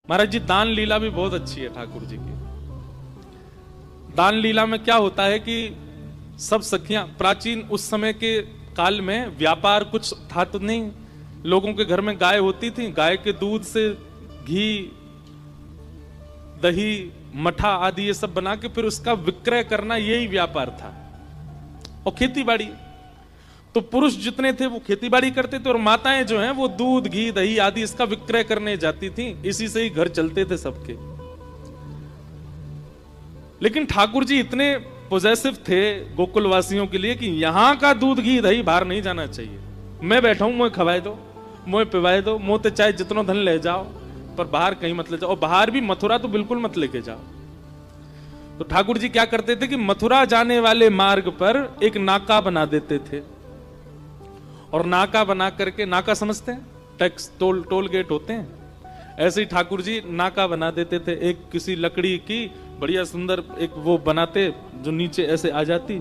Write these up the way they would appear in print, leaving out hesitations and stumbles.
महाराज जी, दान लीला भी बहुत अच्छी है ठाकुर जी की। दान लीला में क्या होता है कि सब सखियां, प्राचीन उस समय के काल में व्यापार कुछ था तो नहीं, लोगों के घर में गाय होती थी, गाय के दूध से घी, दही, मठा आदि ये सब बना के फिर उसका विक्रय करना, यही व्यापार था। और खेती बाड़ी, तो पुरुष जितने थे वो खेती बाड़ी करते थे और माताएं जो हैं वो दूध, घी, दही आदि इसका विक्रय करने जाती थी। इसी से ही घर चलते थे सबके। लेकिन ठाकुर जी इतने पॉजेसिव थे गोकुल वासियों के लिए कि यहां का दूध, घी, दही बाहर नहीं जाना चाहिए। मैं बैठा हूं, मुझे खवाए दो, मुझे पिवाए दो, मुंह ते चाहे जितना धन ले जाओ, पर बाहर कहीं मत ले जाओ। और बाहर भी मथुरा तो बिल्कुल मत लेके जाओ। तो ठाकुर जी क्या करते थे कि मथुरा जाने वाले मार्ग पर एक नाका बना देते थे। और नाका बना करके, नाका समझते हैं, टैक्स टोल गेट होते हैं, ऐसे ही ठाकुर जी नाका बना देते थे। एक किसी लकड़ी की बढ़िया सुंदर एक वो बनाते जो नीचे ऐसे आ जाती,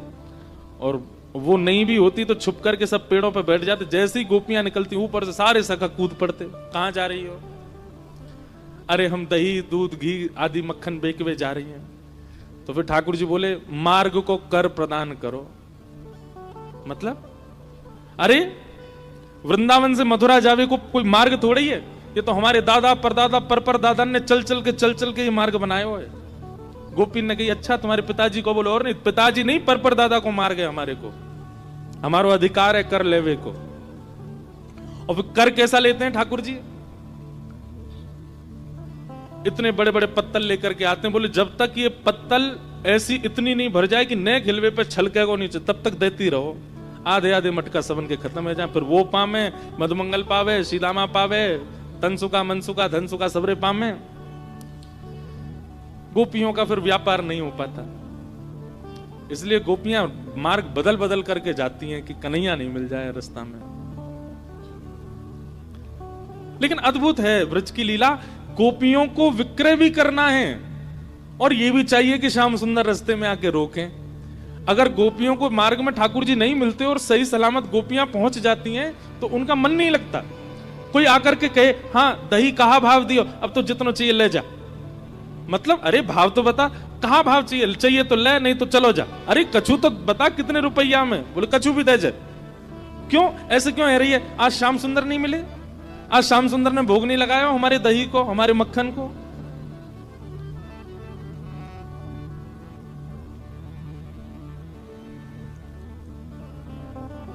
और वो नहीं भी होती तो छुप करके सब पेड़ों पे बैठ जाते। जैसे ही गोपियां निकलती ऊपर से सारे सखा कूद पड़ते। कहां जा रही हो? अरे हम दही, दूध, घी आदि मक्खन बेचवे जा रही हैं। तो फिर ठाकुर जी बोले, मार्ग को कर प्रदान करो। मतलब अरे वृंदावन से मथुरा जावे को कोई मार्ग थोड़ी है, ये तो हमारे दादा परदादा पर दादा ने चल चल के ये मार्ग बनाए हुए। गोपी ने कही, अच्छा तुम्हारे पिताजी को बोलो। और नहीं, पिताजी नहीं, पर दादा को मार गए हमारे को, हमारो अधिकार है कर लेवे को। और फिर कर कैसा लेते हैं ठाकुर जी? इतने बड़े बड़े पत्तल लेकर के आते हैं। बोले जब तक ये पत्तल ऐसी इतनी नहीं भर जाए कि नए खिलवे पे छलके को नीचे, तब तक देती रहो। आधे आधे मटका सबन के खत्म हो जाए। फिर वो पामे, मधुमंगल पावे, सीदामा पावे, तनसुका, मनसुका, धनसुका सबरे पामे। गोपियों का फिर व्यापार नहीं हो पाता। इसलिए गोपियां मार्ग बदल बदल करके जाती हैं कि कन्हैया नहीं मिल जाए रास्ता में। लेकिन अद्भुत है ब्रज की लीला। गोपियों को विक्रय भी करना है और ये भी चाहिए कि श्याम सुंदर रास्ते में आके रोकें। अगर गोपियों को मार्ग में ठाकुर जी नहीं मिलते और सही सलामत गोपियां पहुंच जाती हैं तो उनका मन नहीं लगता। कोई आकर के कहे, हाँ दही कहा भाव दियो, अब तो जितना चाहिए ले जा। मतलब अरे भाव तो बता, कहा भाव चाहिए तो ले, नहीं तो चलो जा। अरे कछू तो बता कितने रुपया में? बोले कछू भी दे जा। क्यों ऐसे क्यों है रही है? आज श्याम सुंदर नहीं मिले, आज श्याम सुंदर ने भोग नहीं लगाया हमारे दही को, हमारे मक्खन को।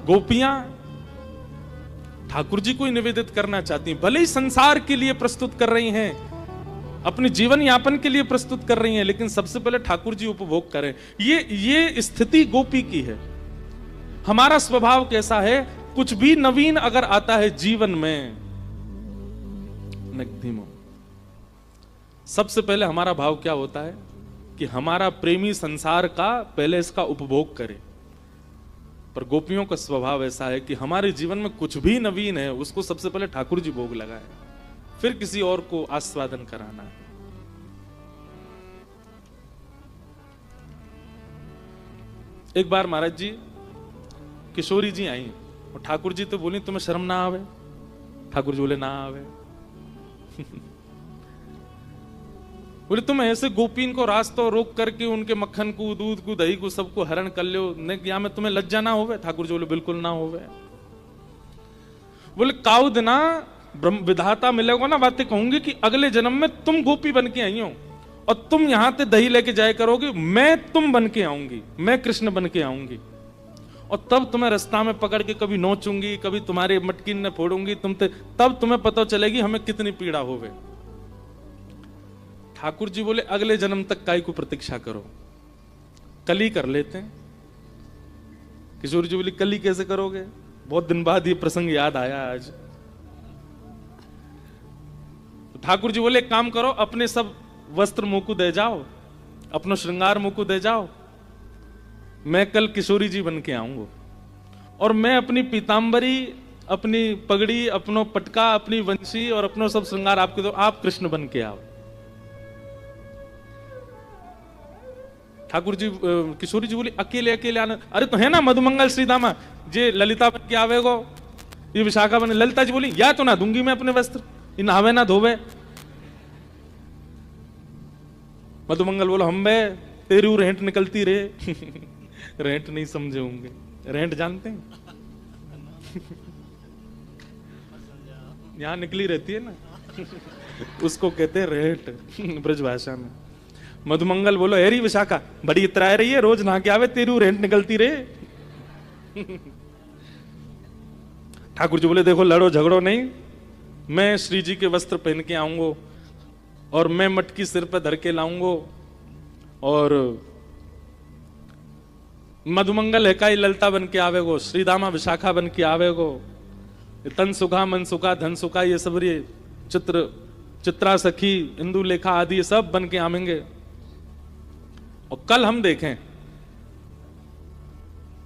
गोपियां ठाकुर जी को ही निवेदित करना चाहती हैं। भले ही संसार के लिए प्रस्तुत कर रही हैं, अपने जीवन यापन के लिए प्रस्तुत कर रही हैं, लेकिन सबसे पहले ठाकुर जी उपभोग करें। ये स्थिति गोपी की है। हमारा स्वभाव कैसा है? कुछ भी नवीन अगर आता है जीवन में, सबसे पहले हमारा भाव क्या होता है कि हमारा प्रेमी संसार का पहले इसका उपभोग करे। पर गोपियों का स्वभाव ऐसा है कि हमारे जीवन में कुछ भी नवीन है उसको सबसे पहले ठाकुर जी भोग लगाए, फिर किसी और को आस्वादन कराना है। एक बार महाराज जी, किशोरी जी आई और ठाकुर जी तो बोली, तुम्हें शर्म ना आवे? ठाकुर जी बोले, ना आवे। बोले तुम ऐसे गोपीन को रास्तों रोक करके उनके मक्खन को, दूध को, दही को सबको हरण कर लो, या में तुम्हें लज्जा ना होवे? ठाकुर जी बोले, बिल्कुल ना होवे। बोले काउ दिना ब्रह्म विधाता मिलेगा ना, बातें कहूंगी कि अगले जन्म में तुम गोपी बन के आई हो और तुम यहां से दही लेके जाया करोगे, मैं तुम बन के आऊंगी, मैं कृष्ण बन के आऊंगी। और तब तुम्हें रास्ता में पकड़ के कभी नोचूंगी, कभी तुम्हारे मटकिन ने फोड़ूंगी, तब तुम्हें पता चलेगी हमें कितनी पीड़ा होवे। ठाकुर जी बोले, अगले जन्म तक काय को प्रतीक्षा करो, कल ही कर लेते हैं। किशोर जी बोली, कल ही कैसे करोगे? बहुत दिन बाद ये प्रसंग याद आया आज। तो ठाकुर जी बोले, काम करो, अपने सब वस्त्र मुंह को दे जाओ, अपना श्रृंगार मुंह को दे जाओ, मैं कल किशोरी जी बन के आऊंगा और मैं अपनी पीतांबरी, अपनी पगड़ी, अपनो पटका, अपनी वंशी और अपनो सब श्रृंगार आपके दो, आप कृष्ण बन के आओ। ठाकुर जी, किशोरी जी बोली, अकेले अकेले आना? अरे तो है ना मधुमंगल श्रीदामा, जे ललिता बन के आवेगो, ये विशाखा बने। ललिता जी बोली, या तो ना दूंगी मैं अपने वस्त्र, इन नहावे ना धोवे। मधुमंगल बोलो हम बे तेरी रेंट निकलती रे। रेंट नहीं समझे होंगे, रेंट जानते हैं? यहां निकली रहती है ना, उसको कहते हैं रेंट ब्रज भाषा में। मधुमंगल बोलो हेरी विशाखा बड़ी इतरा रही है, रोज नहा के आवे तेरी रेंट निकलती रे। ठाकुर जी बोले देखो लड़ो झगड़ो नहीं, मैं श्री जी के वस्त्र पहन के आऊंगा और मैं मटकी सिर पर धर के लाऊंगा, और मधुमंगल एकाई ललता बन के आवेगो, श्रीदामा विशाखा बन के आवेगो, तन सुखा मन सुखा धन सुखा ये सब ये चित्रा सखी इंदु लेखा आदि ये सब बन के आवेंगे। और कल हम देखें,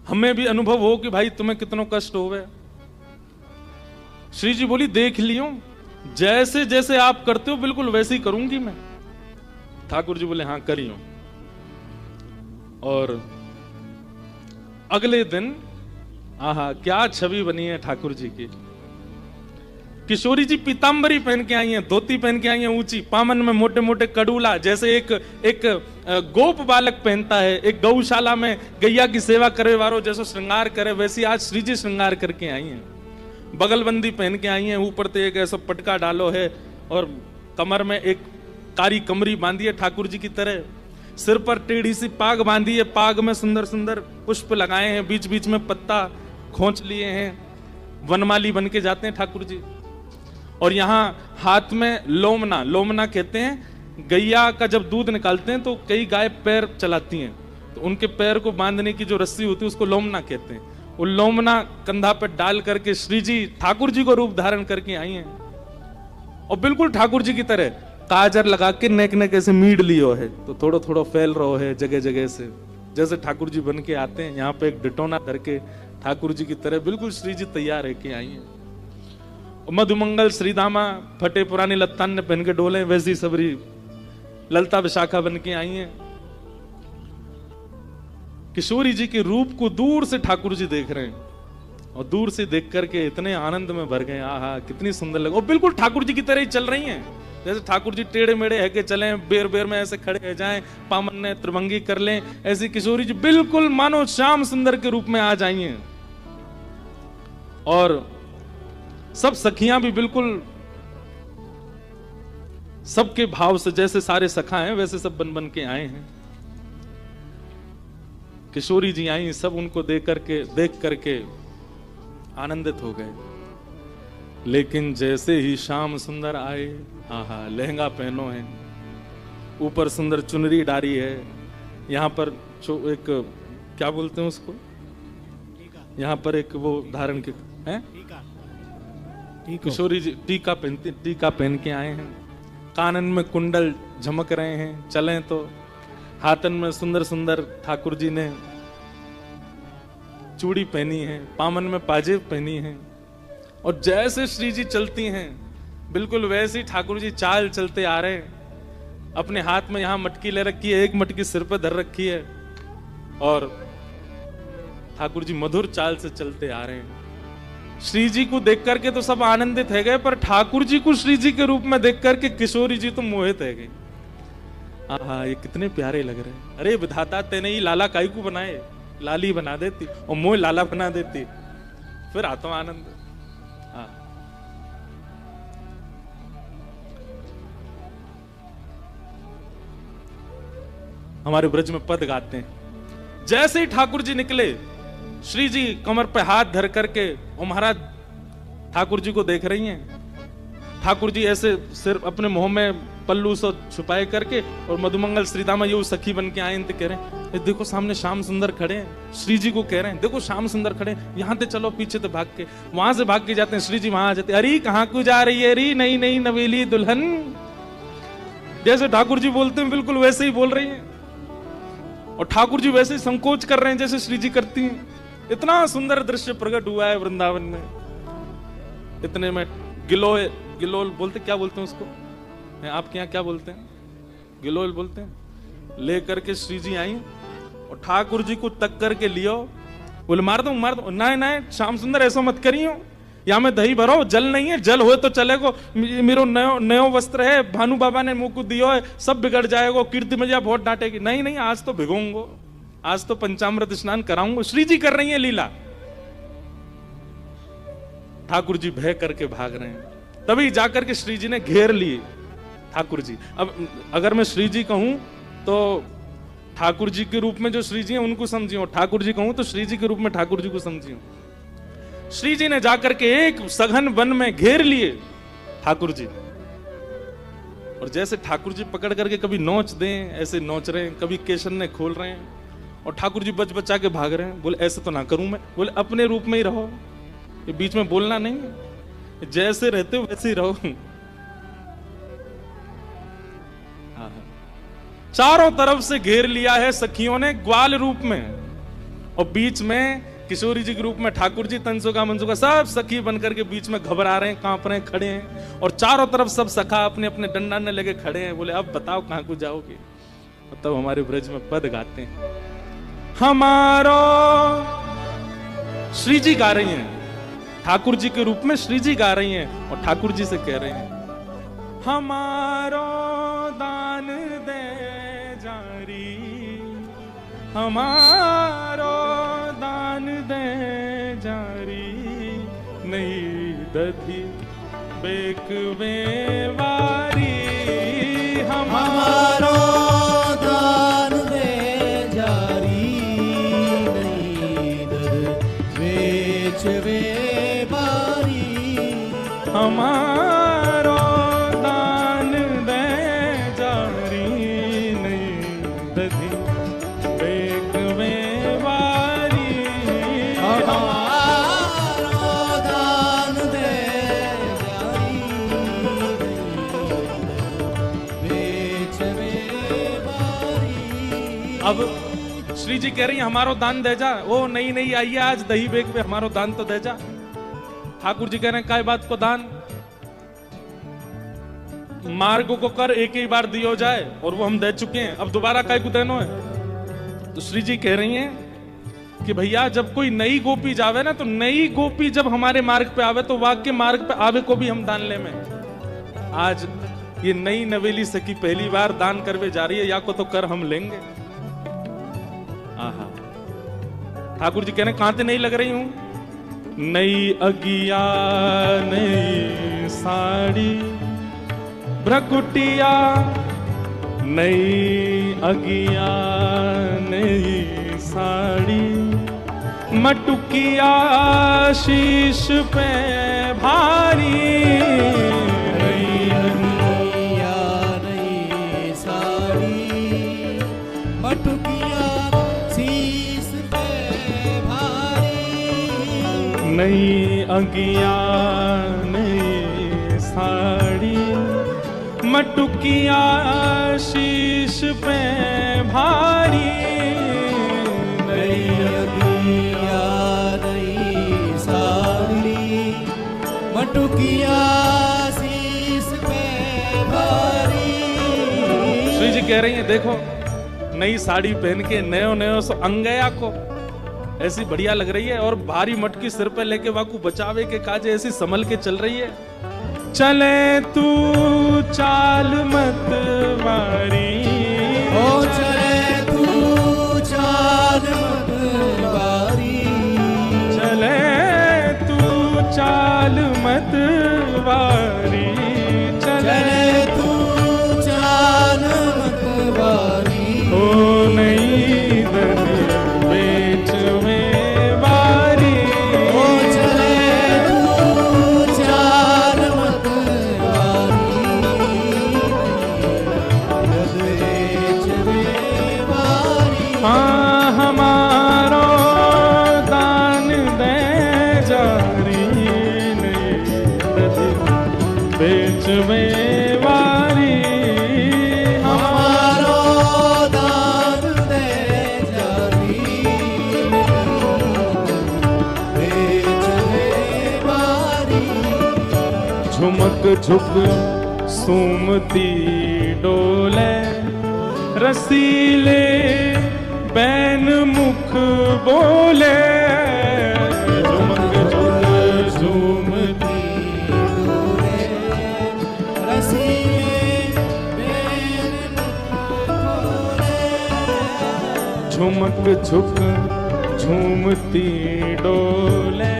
हमें भी अनुभव हो कि भाई तुम्हें कितना कष्ट होवे। श्री जी बोली देख लियो, जैसे जैसे आप करते हो बिल्कुल वैसे ही करूंगी मैं। ठाकुर जी बोले हाँ करियो। और अगले दिन आहा क्या छवि बनी है ठाकुर जी की। किशोरी जी पीतांबरी पहन के आई हैं, धोती पहन के आई हैं ऊंची, पामन में मोटे मोटे कडूला, जैसे एक गोप बालक पहनता है, एक गौशाला में गैया की सेवा करे वारो जैसे श्रृंगार करे, वैसी आज श्री जी श्रृंगार करके आई हैं। बगलबंदी पहन के आई हैं, ऊपर तो एक ऐसा पटका डालो है और कमर में एक कारी कमरी बांधी है ठाकुर जी की तरह, सिर पर टेढ़ी सी पाग बांधी है, पाग में सुंदर सुंदर पुष्प लगाए हैं, बीच बीच में पत्ता खोंच लिए हैं, वनमाली बन के जाते हैं ठाकुर जी। और यहाँ हाथ में लोमना, लोमना कहते हैं गैया का जब दूध निकालते हैं तो कई गाय पैर चलाती हैं, तो उनके पैर को बांधने की जो रस्सी होती है उसको लोमना कहते हैं। वो लोमना कंधा पर डाल करके श्री जी ठाकुर जी को रूप धारण करके आई हैं, और बिल्कुल ठाकुर जी की तरह काजर लगा के नेक नेक ऐसे मीड लियो है, तो थोड़ा थोड़ा फैल रहा है जगह जगह से, जैसे ठाकुर जी बन के आते हैं। यहाँ पे एक डिटोना करके ठाकुर जी की तरह बिल्कुल श्री जी तैयार है के आई हैं। मधुमंगल श्रीदामा फटे पुरानी लत्तान ने पहन के डोले, वैसी सबरी ललता विशाखा बन के आई हैं। किशोरी जी के रूप को दूर से ठाकुर जी देख रहे हैं, और दूर से देख करके इतने आनंद में भर गए, आहा कितनी सुंदर लगे, और बिल्कुल ठाकुर जी की तरह ही चल रही हैं, जैसे ठाकुर जी टेढ़े मेढ़े है के चले, बेर बेर में ऐसे खड़े हो जाएं, पामन ने त्रिभंगी कर लें, ऐसी किशोरी जी बिल्कुल मानो श्याम सुंदर के रूप में आ जाई हैं। और सब सखियां भी बिल्कुल सबके भाव से, जैसे सारे सखा हैं वैसे सब बन बन के आए हैं। किशोरी जी आई, सब उनको देख करके आनंदित हो गए। लेकिन जैसे ही श्याम सुंदर आए, आहा लहंगा पहनो है, ऊपर सुंदर चुनरी डारी है, यहाँ पर एक क्या बोलते हैं उसको, यहाँ पर एक वो धारण के हैं, किशोरी जी टीका पहन के आए हैं, कानन में कुंडल झमक रहे हैं, चलें तो हाथन में सुंदर सुंदर ठाकुर जी ने चूड़ी पहनी है, पामन में पाजेब पहनी है, और जैसे श्री जी चलती हैं बिल्कुल वैसे ही ठाकुर जी चाल चलते आ रहे हैं। अपने हाथ में यहाँ मटकी ले रखी है, एक मटकी सिर पर धर रखी है, और ठाकुर जी मधुर चाल से चलते आ रहे हैं। श्री जी को देख करके तो सब आनंदित है गए, पर ठाकुर जी को श्री जी के रूप में देख करके किशोरी जी तो मोहित है गई। आहा ये कितने प्यारे लग रहे हैं। अरे विधाता तेने ही लाला काई को बनाए, लाली बना देती और मोह लाला बना देती, फिर आता आनंद। हाँ हमारे ब्रज में पद गाते हैं, जैसे ही ठाकुर जी निकले, श्री जी कमर पे हाथ धर करके, और महाराज ठाकुर जी को देख रही हैं। ठाकुर जी ऐसे सिर्फ अपने मुंह में पल्लू से छुपाए करके, और मधुमंगल श्रीदामा ये सखी बन के आए, तो कह रहे हैं देखो सामने श्याम सुंदर खड़े हैं। श्री जी को कह रहे हैं देखो श्याम सुंदर खड़े, यहाँ से चलो, पीछे से भाग के, वहां से भाग के जाते हैं। श्री जी वहां आ जाते, अरे कहाँ को जा रही है, अरे नई नई नवेली दुल्हन, जैसे ठाकुर जी बोलते हैं बिल्कुल वैसे ही बोल रही है, और ठाकुर जी वैसे ही संकोच कर रहे हैं जैसे श्री जी करती हैं। इतना सुंदर दृश्य प्रकट हुआ है वृंदावन में। इतने में गिलोल बोलते, क्या बोलते हैं उसको, आपके यहाँ क्या बोलते हैं, गिलोल बोलते हैं, लेकर के श्री जी आई और ठाकुर जी को तक करके लियो, बोले मार दो, नहीं नहीं श्याम सुंदर ऐसा मत करियो, या में दही भरो, जल नहीं है, जल हो तो चलेगो, मेरो नयो नयो वस्त्र है, भानु बाबा ने मुंह को दियो है, सब बिगड़ जाएगो, कीर्ति में जा बहुत डांटेगी। नहीं नहीं, आज तो भिगोंगो, आज तो पंचामृत स्नान कराऊंगो। श्री जी कर रही है लीला। ठाकुर जी भय करके भाग रहे हैं, तभी जाकर के श्री जी ने घेर लिए ठाकुर जी। अब अगर मैं श्री जी कहूं तो ठाकुर जी के रूप में जो श्री जी हैं उनको समझियो, ठाकुर जी कहूं तो श्री जी के रूप में ठाकुर जी को समझियो। श्री जी ने जाकर के एक सघन वन में घेर लिए ठाकुर जी, और जैसे ठाकुर जी पकड़ करके कभी नोच दें, ऐसे नोच रहे हैं, कभी केशन ने खोल रहे हैं, और ठाकुर जी बच बचा के भाग रहे हैं। बोले ऐसे तो ना करूं मैं, बोले अपने रूप में ही रहो, ये बीच में बोलना नहीं, जैसे रहते हो वैसे ही रहो। चारों तरफ से घेर लिया है सखियों ने ग्वाल रूप में, और बीच में किशोरी जी के रूप में ठाकुर जी, तंसुका मनसुका सब सखी बनकर के बीच में घबरा रहे हैं, कांप रहे हैं, खड़े हैं, और चारों तरफ सब सखा अपने अपने डंडा ने लेके खड़े हैं। बोले अब बताओ कहां को जाओगे? तब हमारे ब्रज में पद गाते हैं, हमारो श्री जी गा रही हैं, ठाकुर जी के रूप में श्री जी गा रही हैं, और ठाकुर जी से कह रहे हैं, हमारो दान दे जारी, हमारो दान दे जारी, नहीं दधी बेकवे वारी, हमारो दान दे जारी, नहीं दध बेचवे बारी, हमारो दान दे जारी, नहीं दधी बेकवे वारी, हमारो दान दे जारी, बेचवे बारी। अब श्री जी कह रही है हमारो दान दे जा। ओ नहीं नहीं, आइए आज दही बेक पे हमारो दान तो दे जा। ठाकुर जी कह रहे हैं काय बात को दान? मार्ग को कर एक ही बार दियो जाए, और वो हम दे चुके हैं, अब दोबारा काय को देनो है? तो श्री जी कह रही हैं कि भैया जब कोई नई गोपी जावे ना, तो नई गोपी जब हमारे मार्ग पे आवे तो वाक्य मार्ग पे आवे को भी हम दान ले में। आज ये नई नवेली सखी पहली बार दान करवे जा रही है, या को तो कर हम लेंगे। आहा, ठाकुर जी कहने कहां से नहीं लग रही हूं? नई अगिया नई साड़ी भ्रकुटिया, नई अगिया नई साड़ी, मटुकिया शीश पे भारी, नई अगिया नई साड़ी, मटुकिया शीश पे भारी, नई अगिया नई साड़ी, मटुकिया शीश पे भारी, नई अगिया नई साड़ी, मटुकिया शीश पे भारी। श्री जी कह रही हैं देखो, नई साड़ी पहन के नयो नयो सो अंगया को ऐसी बढ़िया लग रही है, और भारी मटकी सिर पे लेके वाकू बचावे के काजे ऐसी संभल के चल रही है। चले तू चाल मत वारी, ओ चले तू चाल मत वारी, चले तू चाल मत वारी, चले तू चाल मत वारी, ओ नहीं दही बेचवे वारी, ओ चले तू चाल मत वारी, दध बेचवे वारी। हाँ हमारो दान दे जारी, नहीं दही बेचवे वारी, हमारो दान दे जारी, बेचवे बारी। झुमक झुक सुमती डोले, रसीले बैन मुख बोले, झुमक झुक झुमक झुक झूमती डोले,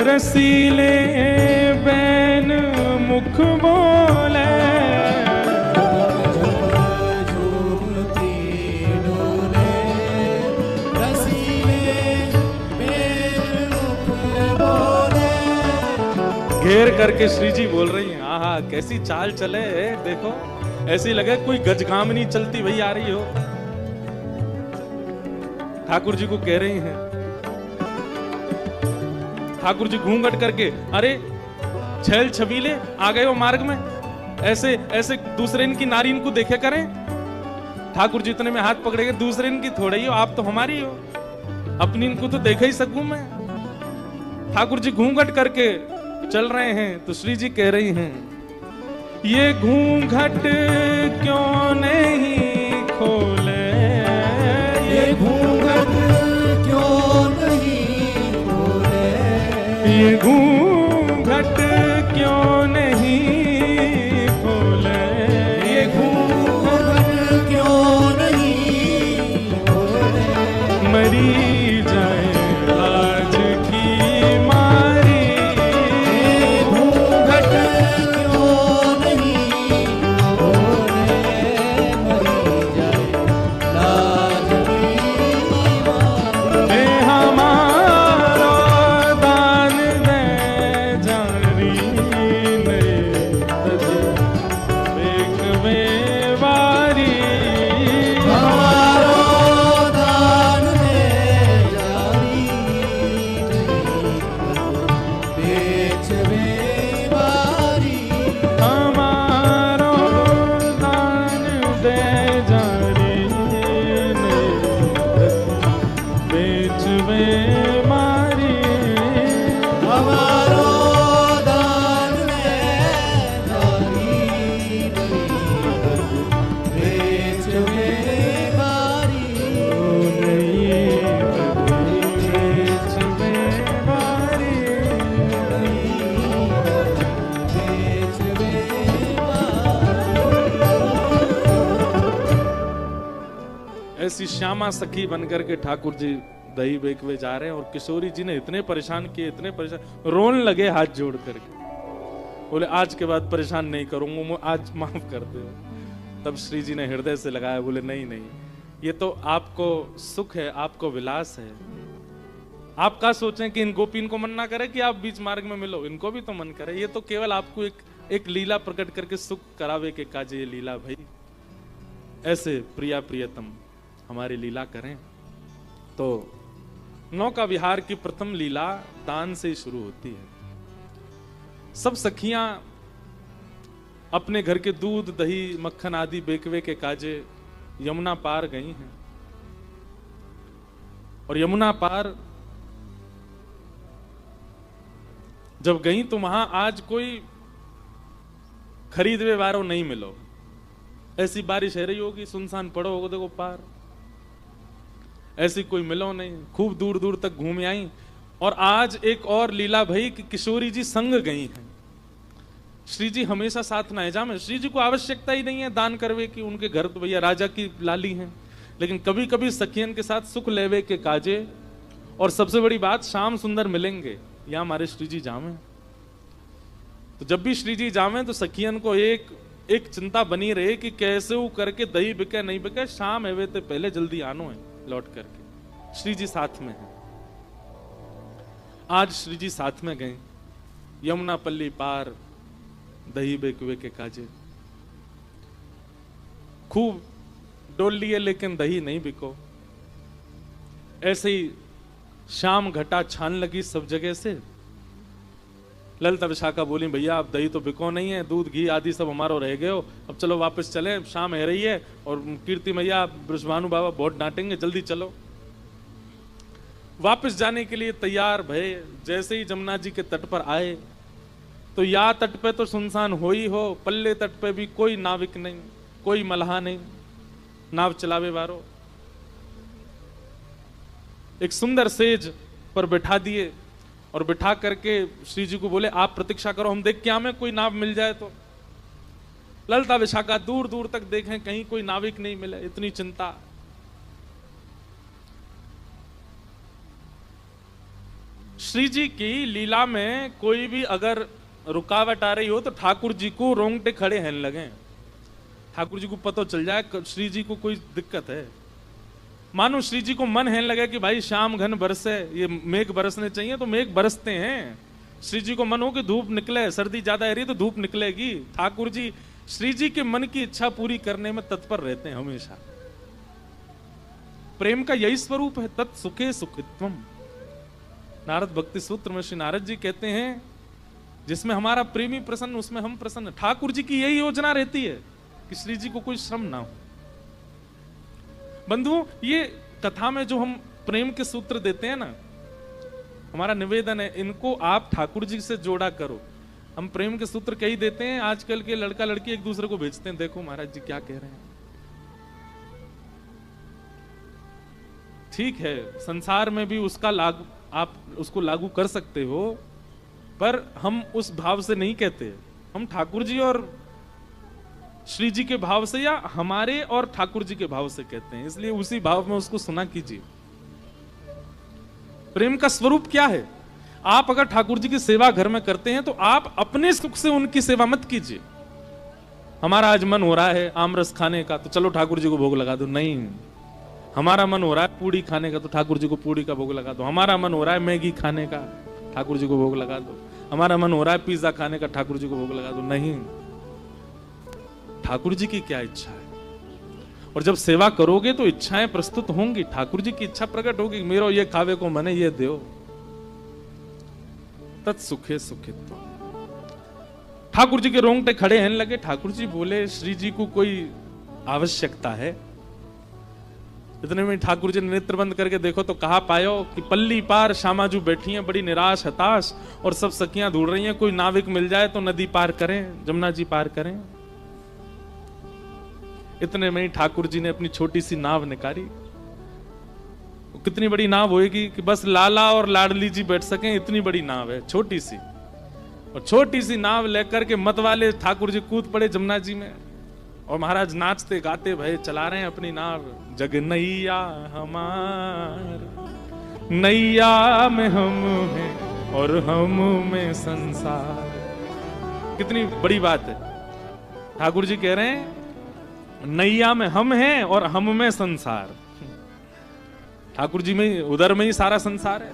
रसीले बैन मुख बोले। झूमती डोले, रसीले बैन मुख बोले। घेर करके श्री जी बोल रही हैं, आहा कैसी चाल चले, देखो ऐसी लगे कोई गजगामिनी चलती वही आ रही हो। ठाकुर जी को कह रही हैं, ठाकुर जी घूंघट करके, अरे छैल छबीले आ गए हो मार्ग में, ऐसे ऐसे दूसरे इनकी नारी इनको देखे करें। ठाकुर जी इतने में हाथ पकड़ेंगे, दूसरे इनकी थोड़े ही हो, आप तो हमारी हो, अपनी इनको तो देख ही सकूं मैं। ठाकुर जी घूंघट करके चल रहे हैं तो श्री जी कह रही हैं, ये घूंघट क्यों नहीं खोले, ये घूंघट क्यों नहीं खोले, ये घूंघट क्यों नहीं खोले, ये घूंघट क्यों नहीं खोले। मरी जाए आज की मारी, ये घूंघट क्यों नहीं खोले, मरी जाए लाज की मारी। हे हमारो दान दे जारी, नहीं एक बेवारी। हमारो दान दे जारी, बेच बेवारी। हमारो दान दे जारी, बेच बेमारी। हमारो दान दे जारी, बेच बेवारी। बेच बेमारी। बेच बेवारी। ऐसी श्यामा सखी बनकर के ठाकुर जी दही बेकवे जा रहे हैं और किशोरी जी ने इतने परेशान किए, इतने परेशान, रोने लगे हाथ जोड़ करके, बोले आज के बाद परेशान नहीं करूंगा, आज माफ कर दो। तब श्री जी ने हृदय से लगाया, बोले नहीं नहीं, ये तो आपको सुख है, आपको विलास है। आप क्या सोचें कि इन गोपीन को मन ना करे कि आप बीच मार्ग में मिलो, इनको भी तो मन करे। ये तो केवल आपको एक लीला प्रकट करके सुख करावे के काजे, ये लीला भाई ऐसे प्रिया प्रियतम हमारी लीला करें। तो नौका विहार की प्रथम लीला दान से ही शुरू होती है। सब सखियां अपने घर के दूध दही मक्खन आदि बेकवे के काजे यमुना पार गई हैं, और यमुना पार जब गई तो वहां आज कोई खरीदवे वारो नहीं मिलो। ऐसी बारिश है रही होगी, सुनसान पड़ो होगा, देखो पार ऐसी कोई मिलो नहीं। खूब दूर दूर तक घूम आई। और आज एक और लीला भई कि किशोरी जी संग गई हैं। श्री जी हमेशा साथ ना जा में, श्री जी को आवश्यकता ही नहीं है दान करवे की, उनके घर तो भैया राजा की लाली हैं, लेकिन कभी कभी सखियन के साथ सुख लेवे के काजे। और सबसे बड़ी बात, श्याम सुंदर मिलेंगे, यहाँ हमारे श्री जी जावे। तो जब भी श्री जी जावे तो सखियन को एक चिंता बनी रहे कि कैसे वो करके दही बिके नहीं बिके, शाम एवे ते पहले जल्दी आनो है लौट करके। श्री जी साथ में हैं। आज श्री जी साथ में गए, यमुना पल्ली पार दही बेकुए के काजे। खूब डोल लिए लेकिन दही नहीं बिको। ऐसे ही शाम घटा छान लगी सब जगह से। ललिता विशाखा बोली, भैया आप दही तो बिको नहीं है, दूध घी आदि सब हमारो रह गए हो, अब चलो वापस चले, शाम है रही है और कीर्ति मैया ब्रजभानु बाबा बहुत डांटेंगे, जल्दी चलो। वापस जाने के लिए तैयार भय। जैसे ही जमुना जी के तट पर आए तो या तट पे तो सुनसान हो ही हो, पल्ले तट पे भी कोई नाविक नहीं, कोई मल्हा नहीं, नाव चलावे वारो। एक सुंदर सेज पर बैठा दिए और बिठा करके श्री जी को बोले, आप प्रतीक्षा करो, हम देख के हमें कोई नाव मिल जाए तो। ललिता विशाखा दूर दूर तक देखें, कहीं कोई नाविक नहीं मिले, इतनी चिंता। श्री जी की लीला में कोई भी अगर रुकावट आ रही हो तो ठाकुर जी को रोंगटे खड़े हैं लगे। ठाकुर जी को पता चल जाए श्री जी को कोई दिक्कत है। मानो श्री जी को मन है लगे कि भाई शाम घन बरसे, ये मेघ बरसने चाहिए तो मेघ बरसते हैं। श्री जी को मन हो कि धूप निकले, सर्दी ज्यादा आ रही है तो धूप निकलेगी। ठाकुर जी श्री जी के मन की इच्छा पूरी करने में तत्पर रहते हैं हमेशा। प्रेम का यही स्वरूप है, तत् सुखे सुखित्वम। नारद भक्ति सूत्र में श्री नारद जी कहते हैं जिसमें हमारा प्रेमी प्रसन्न उसमें हम प्रसन्न। ठाकुर जी की यही योजना रहती है कि श्री जी को कोई श्रम ना हो। बंधुओं, ये कथा में जो हम प्रेम के सूत्र देते हैं ना, हमारा निवेदन है इनको आप ठाकुर जी से जोड़ा करो। हम प्रेम के सूत्र कई देते हैं, आजकल के लड़का लड़की एक दूसरे को भेजते हैं, देखो महाराज जी क्या कह रहे हैं। ठीक है, संसार में भी उसका लागू, आप उसको लागू कर सकते हो, पर हम उस भाव से नहीं कहते। हम ठाकुर जी और श्री जी के भाव से या हमारे और ठाकुर जी के भाव से कहते हैं, इसलिए उसी भाव में उसको सुना कीजिए। प्रेम का स्वरूप क्या है? आप अगर ठाकुर जी की सेवा घर में करते हैं तो आप अपने सुख से उनकी सेवा मत कीजिए। हमारा आज मन हो रहा है आमरस खाने का तो चलो ठाकुर जी को भोग लगा दो, नहीं। हमारा मन हो रहा है पूड़ी खाने का तो ठाकुर जी को पूड़ी का भोग लगा दो। हमारा मन हो रहा है मैगी खाने का, ठाकुर जी को भोग लगा दो। हमारा मन हो रहा है पिज्जा खाने का, ठाकुर जी को भोग लगा दो, नहीं। ठाकुर जी की क्या इच्छा है? और जब सेवा करोगे तो इच्छाएं प्रस्तुत होंगी, ठाकुर जी की इच्छा प्रकट होगी, मेरो ये खावे को मने ये दो। तत्सुखे सुखित्व। ठाकुर जी के रोंगटे खड़े हैं लगे। ठाकुर जी बोले श्री जी को कोई आवश्यकता है? इतने में ठाकुर जी ने नेत्र बंद करके देखो तो कहा पायो कि पल्ली पार श्यामाजू बैठी हैं बड़ी निराश हताश, और सब सखियां ढूंढ रही हैं कोई नाविक मिल जाए तो नदी पार करें, जमुना जी पार करें। इतने में ही ठाकुर जी ने अपनी छोटी सी नाव निकाली। कितनी बड़ी नाव होएगी कि बस लाला और लाडली जी बैठ सकें, इतनी बड़ी नाव है, छोटी सी। और छोटी सी नाव लेकर के मत वाले ठाकुर जी कूद पड़े जमुना जी में, और महाराज नाचते गाते भय चला रहे हैं अपनी नाव। जग नैया हमार, नैया में हम हैं और हम में संसार। कितनी बड़ी बात है। ठाकुर जी कह रहे हैं नैया में हम हैं और हम में संसार। ठाकुर जी में उधर में ही सारा संसार है।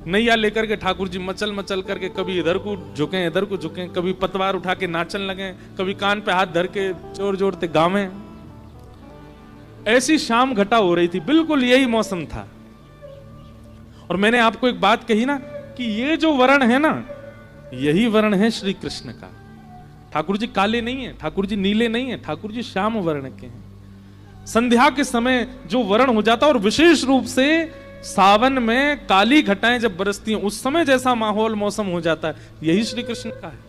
नैया लेकर के ठाकुर जी मचल मचल करके कभी इधर को झुके इधर को झुके, कभी पतवार उठा के नाचन लगे, कभी कान पे हाथ धर के जोर जोरते गावे। ऐसी शाम घटा हो रही थी, बिल्कुल यही मौसम था। और मैंने आपको एक बात कही ना कि ये जो वर्ण है ना, यही वर्ण है श्री कृष्ण का। ठाकुर जी काले नहीं है, ठाकुर जी नीले नहीं है, ठाकुर जी श्याम वर्ण के हैं। संध्या के समय जो वर्ण हो जाता है, और विशेष रूप से सावन में काली घटाएं जब बरसती हैं उस समय जैसा माहौल मौसम हो जाता है, यही श्री कृष्ण का है।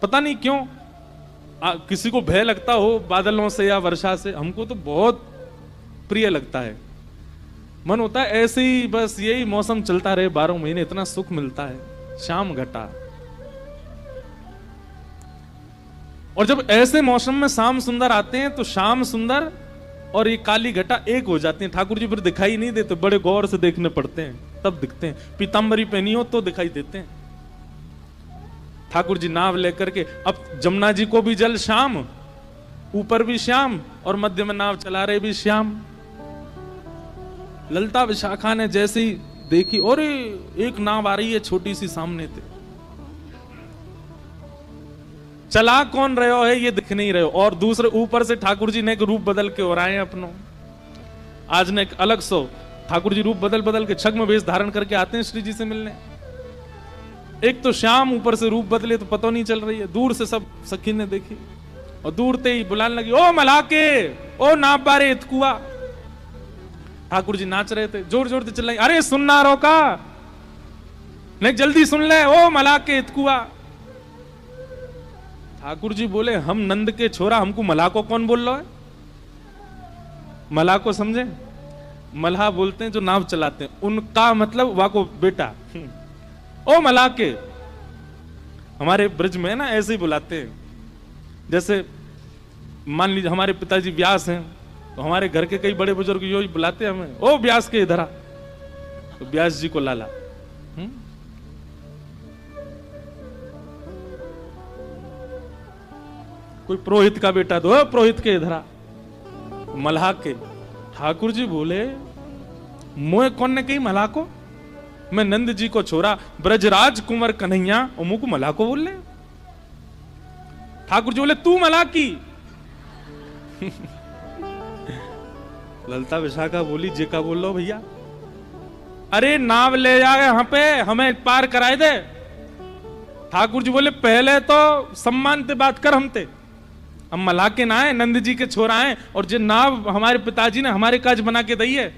पता नहीं क्यों किसी को भय लगता हो बादलों से या वर्षा से, हमको तो बहुत प्रिय लगता है। मन होता है ऐसे ही बस यही मौसम चलता रहे 12 महीने, इतना सुख मिलता है। शाम घटा, और जब ऐसे मौसम में शाम सुंदर आते हैं तो शाम सुंदर और ये काली घटा एक हो जाती हैं। ठाकुर जी फिर दिखाई नहीं देते, बड़े गौर से देखने पड़ते हैं तब दिखते हैं। पीतांबरी पहनी हो तो दिखाई देते हैं। ठाकुर जी नाव लेकर के, अब जमुना जी को भी जल श्याम, ऊपर भी श्याम, और मध्य में नाव चला रहे भी श्याम। ललता विशाखा ने जैसे ही देखी, और एक नाव आ रही है छोटी सी सामने से, चला कौन रहे हो है ये दिख नहीं रहे हो, और दूसरे ऊपर से ठाकुर जी ने एक रूप बदल के और आए अपनों। आज ने एक अलग सो ठाकुर जी रूप बदल बदल के छग्म वेश धारण करके आते हैं श्री जी से मिलने। एक तो श्याम ऊपर से रूप बदले तो पता नहीं चल रही है। दूर से सब सखी ने देखी और दूर ते ही बुलाने लगी, ओ मलाके, ओ नाप बारे इतकुआ। ठाकुर जी नाच रहे थे, जोर जोर से चिल्लाई, अरे सुनना रोका नहीं, जल्दी सुन ले, ओ मलाके इतकुआ। ठाकुर जी बोले, हम नंद के छोरा, हमको मलाह को कौन बोल रहा है? मलाह को समझे? मलाह बोलते हैं जो नाव चलाते हैं, उनका मतलब वाको बेटा। ओ मलाह के, हमारे ब्रज में ना ऐसे ही बुलाते हैं। जैसे मान लीजिए हमारे पिताजी व्यास हैं, तो हमारे घर के कई बड़े बुजुर्ग यो ही बुलाते हैं हमें, ओ व्यास के इधर आ, तो व्यास जी को लाला। कोई पुरोहित का बेटा तो ओ पुरोहित के इधर आ, मल्लाह के। ठाकुर जी बोले मोए कौन ने कही मल्लाह को, मैं नंद जी को छोरा ब्रजराज कुंवर कन्हैया और मुंह को मल्लाह को बोल ले। ठाकुर जी बोले तू मल्लाह की। ललता विशाखा बोली जे का बोल लो भैया, अरे नाव ले जाए यहाँ पे हमें पार कराए दे। ठाकुर जी बोले पहले तो सम्मान से बात कर, हम मल्लाह के ना है, नंद जी के छोरा हैं, और जे नाव हमारे पिताजी ने हमारे काज बना के दी है,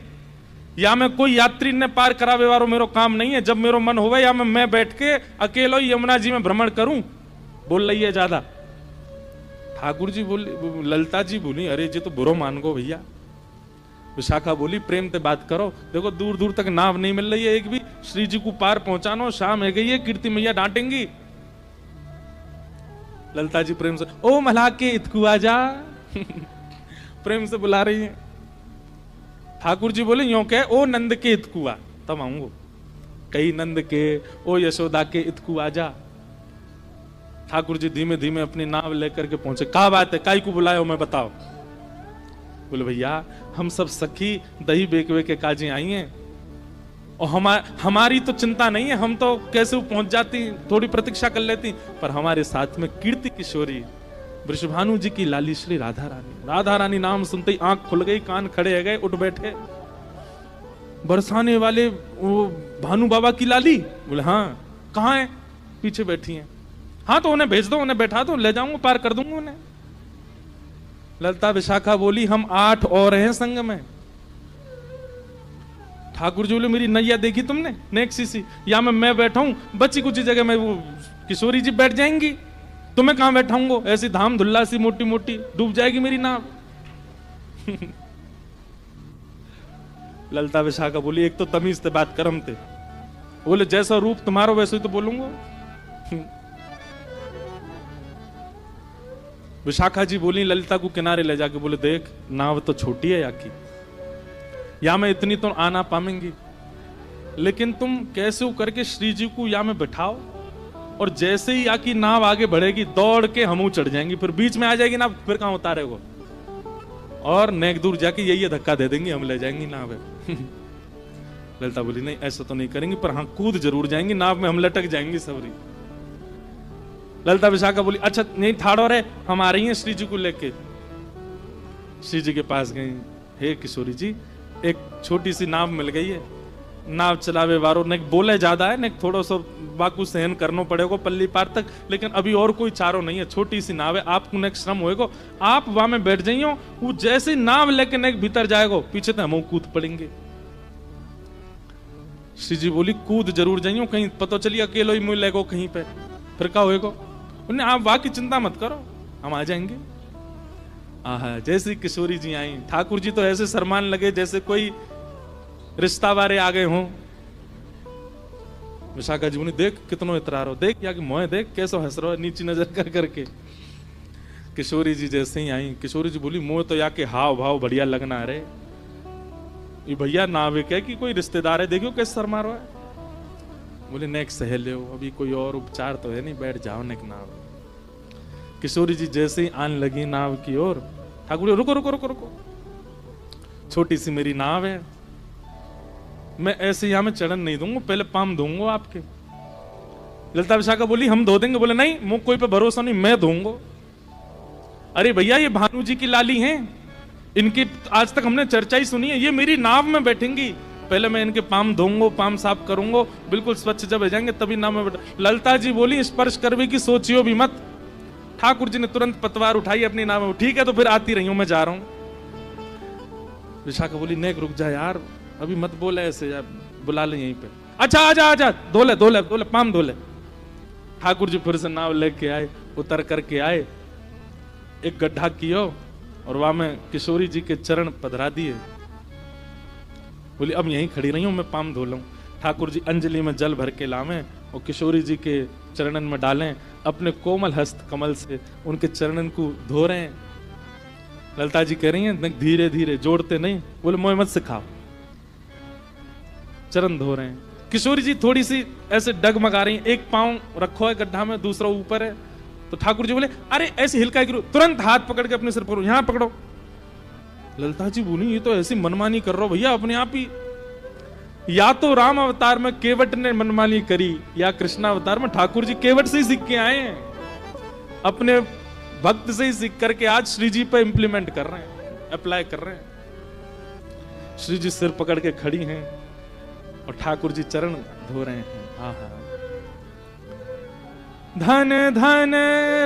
या मैं कोई यात्री ने पार करावे वारो मेरो काम नहीं है। जब मेरो मन होवे या मैं बैठ के अकेलो यमुना जी में भ्रमण करूं, बोल रही है ज्यादा। ठाकुर जी बोली, ललता जी बोली अरे जी तो बुरो मान गो भैया। विशाखा बोली प्रेम से बात करो, देखो दूर दूर तक नाव नहीं मिल रही है एक भी, श्री जी को पार पहुंचानो, शाम है गई है, कीर्ति मैया डांटेंगी। ललता जी प्रेम से ओ मल्लाह के इतकू आजा। प्रेम से बुला रही है। ठाकुर जी बोले यो कह ओ नंद के इतकू आ, तब आऊंगो। कई नंद के ओ यशोदा के इतकू आजा। ठाकुर जी धीमे धीमे अपनी नाव लेकर के पहुंचे। क्या बात है, काई को बुलायो मैं बताओ। बोले भैया हम सब सखी दही बेकवे के काजी आई हैं, और हमारी तो चिंता नहीं है, हम तो कैसे पहुंच जाती, थोड़ी प्रतीक्षा कर लेती, पर हमारे साथ में कीर्ति किशोरी वृषभानु जी की लाली श्री राधा रानी। राधा रानी नाम सुनते ही आंख खुल गई, कान खड़े हो गए, उठ बैठे। बरसाने वाले वो भानु बाबा की लाली? बोले हाँ। कहाँ है? पीछे बैठी हैं। हाँ तो उन्हें भेज दो, उन्हें बैठा दो, ले जाऊंगा, पार कर दूंगा उन्हें। ललता विशाखा बोली हम 8 और हैं संग में। ठाकुर जी बोले मेरी नैया देखी तुमने, नेक्सी सी, या मैं बैठा हूं, बच्ची कुछ जगह में वो किशोरी जी बैठ जाएंगी, तुम्हें कहां बैठाऊंगो, ऐसी धाम धुल्ला सी मोटी मोटी, डूब जाएगी मेरी नाव। ललता विशाखा बोली एक तो तमीज से बात करम थे। बोले जैसा रूप तुम्हारा वैसे ही तो बोलूंगा। विशाखा जी बोली ललिता को किनारे ले जाके, बोले देख नाव तो छोटी है याकी, या मैं इतनी तो आना पाएंगी, लेकिन तुम कैसे करके श्री जी को या में बैठाओ, और जैसे ही आकी नाव आगे बढ़ेगी दौड़ के हमू चढ़ जाएंगी, फिर बीच में आ जाएगी नाव, फिर कहां उतारेगो, और नेक दूर जाके यही धक्का दे देंगे, हम ले जाएंगी नाव। ललिता बोली नहीं ऐसा तो नहीं करेंगी, पर हाँ कूद जरूर जाएंगी नाव में, हम लटक जाएंगी सबरी। ललिता विशाखा बोली अच्छा नहीं ठाड़ो रे, हम आ रही हैं श्री जी को लेके। श्री जी के पास गई, हे किशोरी जी एक छोटी सी नाव मिल गई है, नाव चलावे वारो ने बोले ज्यादा है, ने थोड़ा सा बाकू सहन करना पड़ेगा पल्ली पार तक, लेकिन अभी और कोई चारो नहीं है, छोटी सी नाव है, आपको नेक श्रम होएगा, आप वहां में बैठ जाइयो, वो जैसे नाव लेके नेक भीतर जाएगा पीछे तो हम कूद पड़ेंगे। श्री जी बोली कूद जरूर जाइयो, कहीं पता चलिए अकेलो ही मुँह लेगो कहीं पे, फिर क्या होएगा। उन्हें आप वाह की चिंता मत करो, हम आ जाएंगे। आहा जैसे किशोरी जी आई, ठाकुर जी तो ऐसे शर्मान लगे जैसे कोई रिश्ता वारे आ गए हों। विशाखा जी बोली देख कितनो इतरार हो, देख या कि मोह देख कैसो हंस रहा है नीची नजर कर करके। किशोरी जी जैसे ही आई, किशोरी जी बोली मोह तो या के हाव भाव बढ़िया लगना है रे, ये भैया नाविक है कि कोई रिश्तेदार है, देखियो कैसे शर्मा रहा है। बोले नेक सहेले हो, अभी कोई और उपचार तो है नहीं, बैठ जाओ नेक नाव। किशोरी जी जैसे ही आने लगी नाव की ओर, ठाकुर रुको रुको रुको रुको, छोटी सी मेरी नाव है, मैं ऐसे यहां में चढ़न नहीं दूंगा, पहले पाम दूंगा आपके। ललिता विशाखा बोली हम धो देंगे। बोले नहीं मुझ कोई पे भरोसा नहीं, मैं दूंगा। अरे भैया ये भानु जी की लाली हैं, इनकी आज तक हमने चर्चा ही सुनी है, ये मेरी नाव में बैठेंगी, पहले मैं इनके पाम धोऊंगा, पाम साफ करूंगा, बिल्कुल स्वच्छ जब हो जाएंगे तभी नाव में बैठ। ललिता जी बोली स्पर्श करवे की सोचियो भी मत। ठाकुर जी ने तुरंत पतवार उठाई अपनी नाव में, ठीक है तो फिर आती रही हूं, मैं जा रहा हूं। विशाखा बोली नेक रुक जा यार, अभी मत बोले ऐसे यार, बुला ले यहीं पे। अच्छा आजा आजा, धोले धोले धोले पाम धोले। ठाकुर जी फिर से नाव लेके आए, उतर करके आए, एक गड्ढा कियो और वहां में किशोरी जी के चरण पधरा दिए। बोली अब यहीं खड़ी रही हूं, मैं पाम धो लूं। ठाकुर जी अंजलि में जल भर के लावें और किशोरी जी के चरणन में डालें, अपने कोमल हस्त कमल से उनके चरणन को धो रहे हैं। ललिता जी कह रही हैं धीरे धीरे, जोड़ते नहीं। बोले मोह मत सिखाओ। चरण धो रहे हैं। किशोरी जी थोड़ी सी ऐसे डगमगा रही हैं, एक पांव रखो है गड्ढा में, दूसरा ऊपर है। तो ठाकुर जी बोले अरे ऐसे हिलकाई करो, तुरंत हाथ पकड़ के अपने सिर पकड़ो, यहां पकड़ो। ललिता जी बोली ये तो ऐसी मनमानी कर रहा हो भैया अपने आप ही। या तो राम अवतार में केवट ने मनमानी करी, या कृष्ण अवतार में ठाकुर जी केवट से ही सीख के आए हैं, अपने भक्त से ही सीख करके आज श्री जी पे इंप्लीमेंट कर रहे हैं, अप्लाई कर रहे हैं। श्री जी सिर पकड़ के खड़ी हैं और ठाकुर जी चरण धो रहे हैं। आहा। धन धन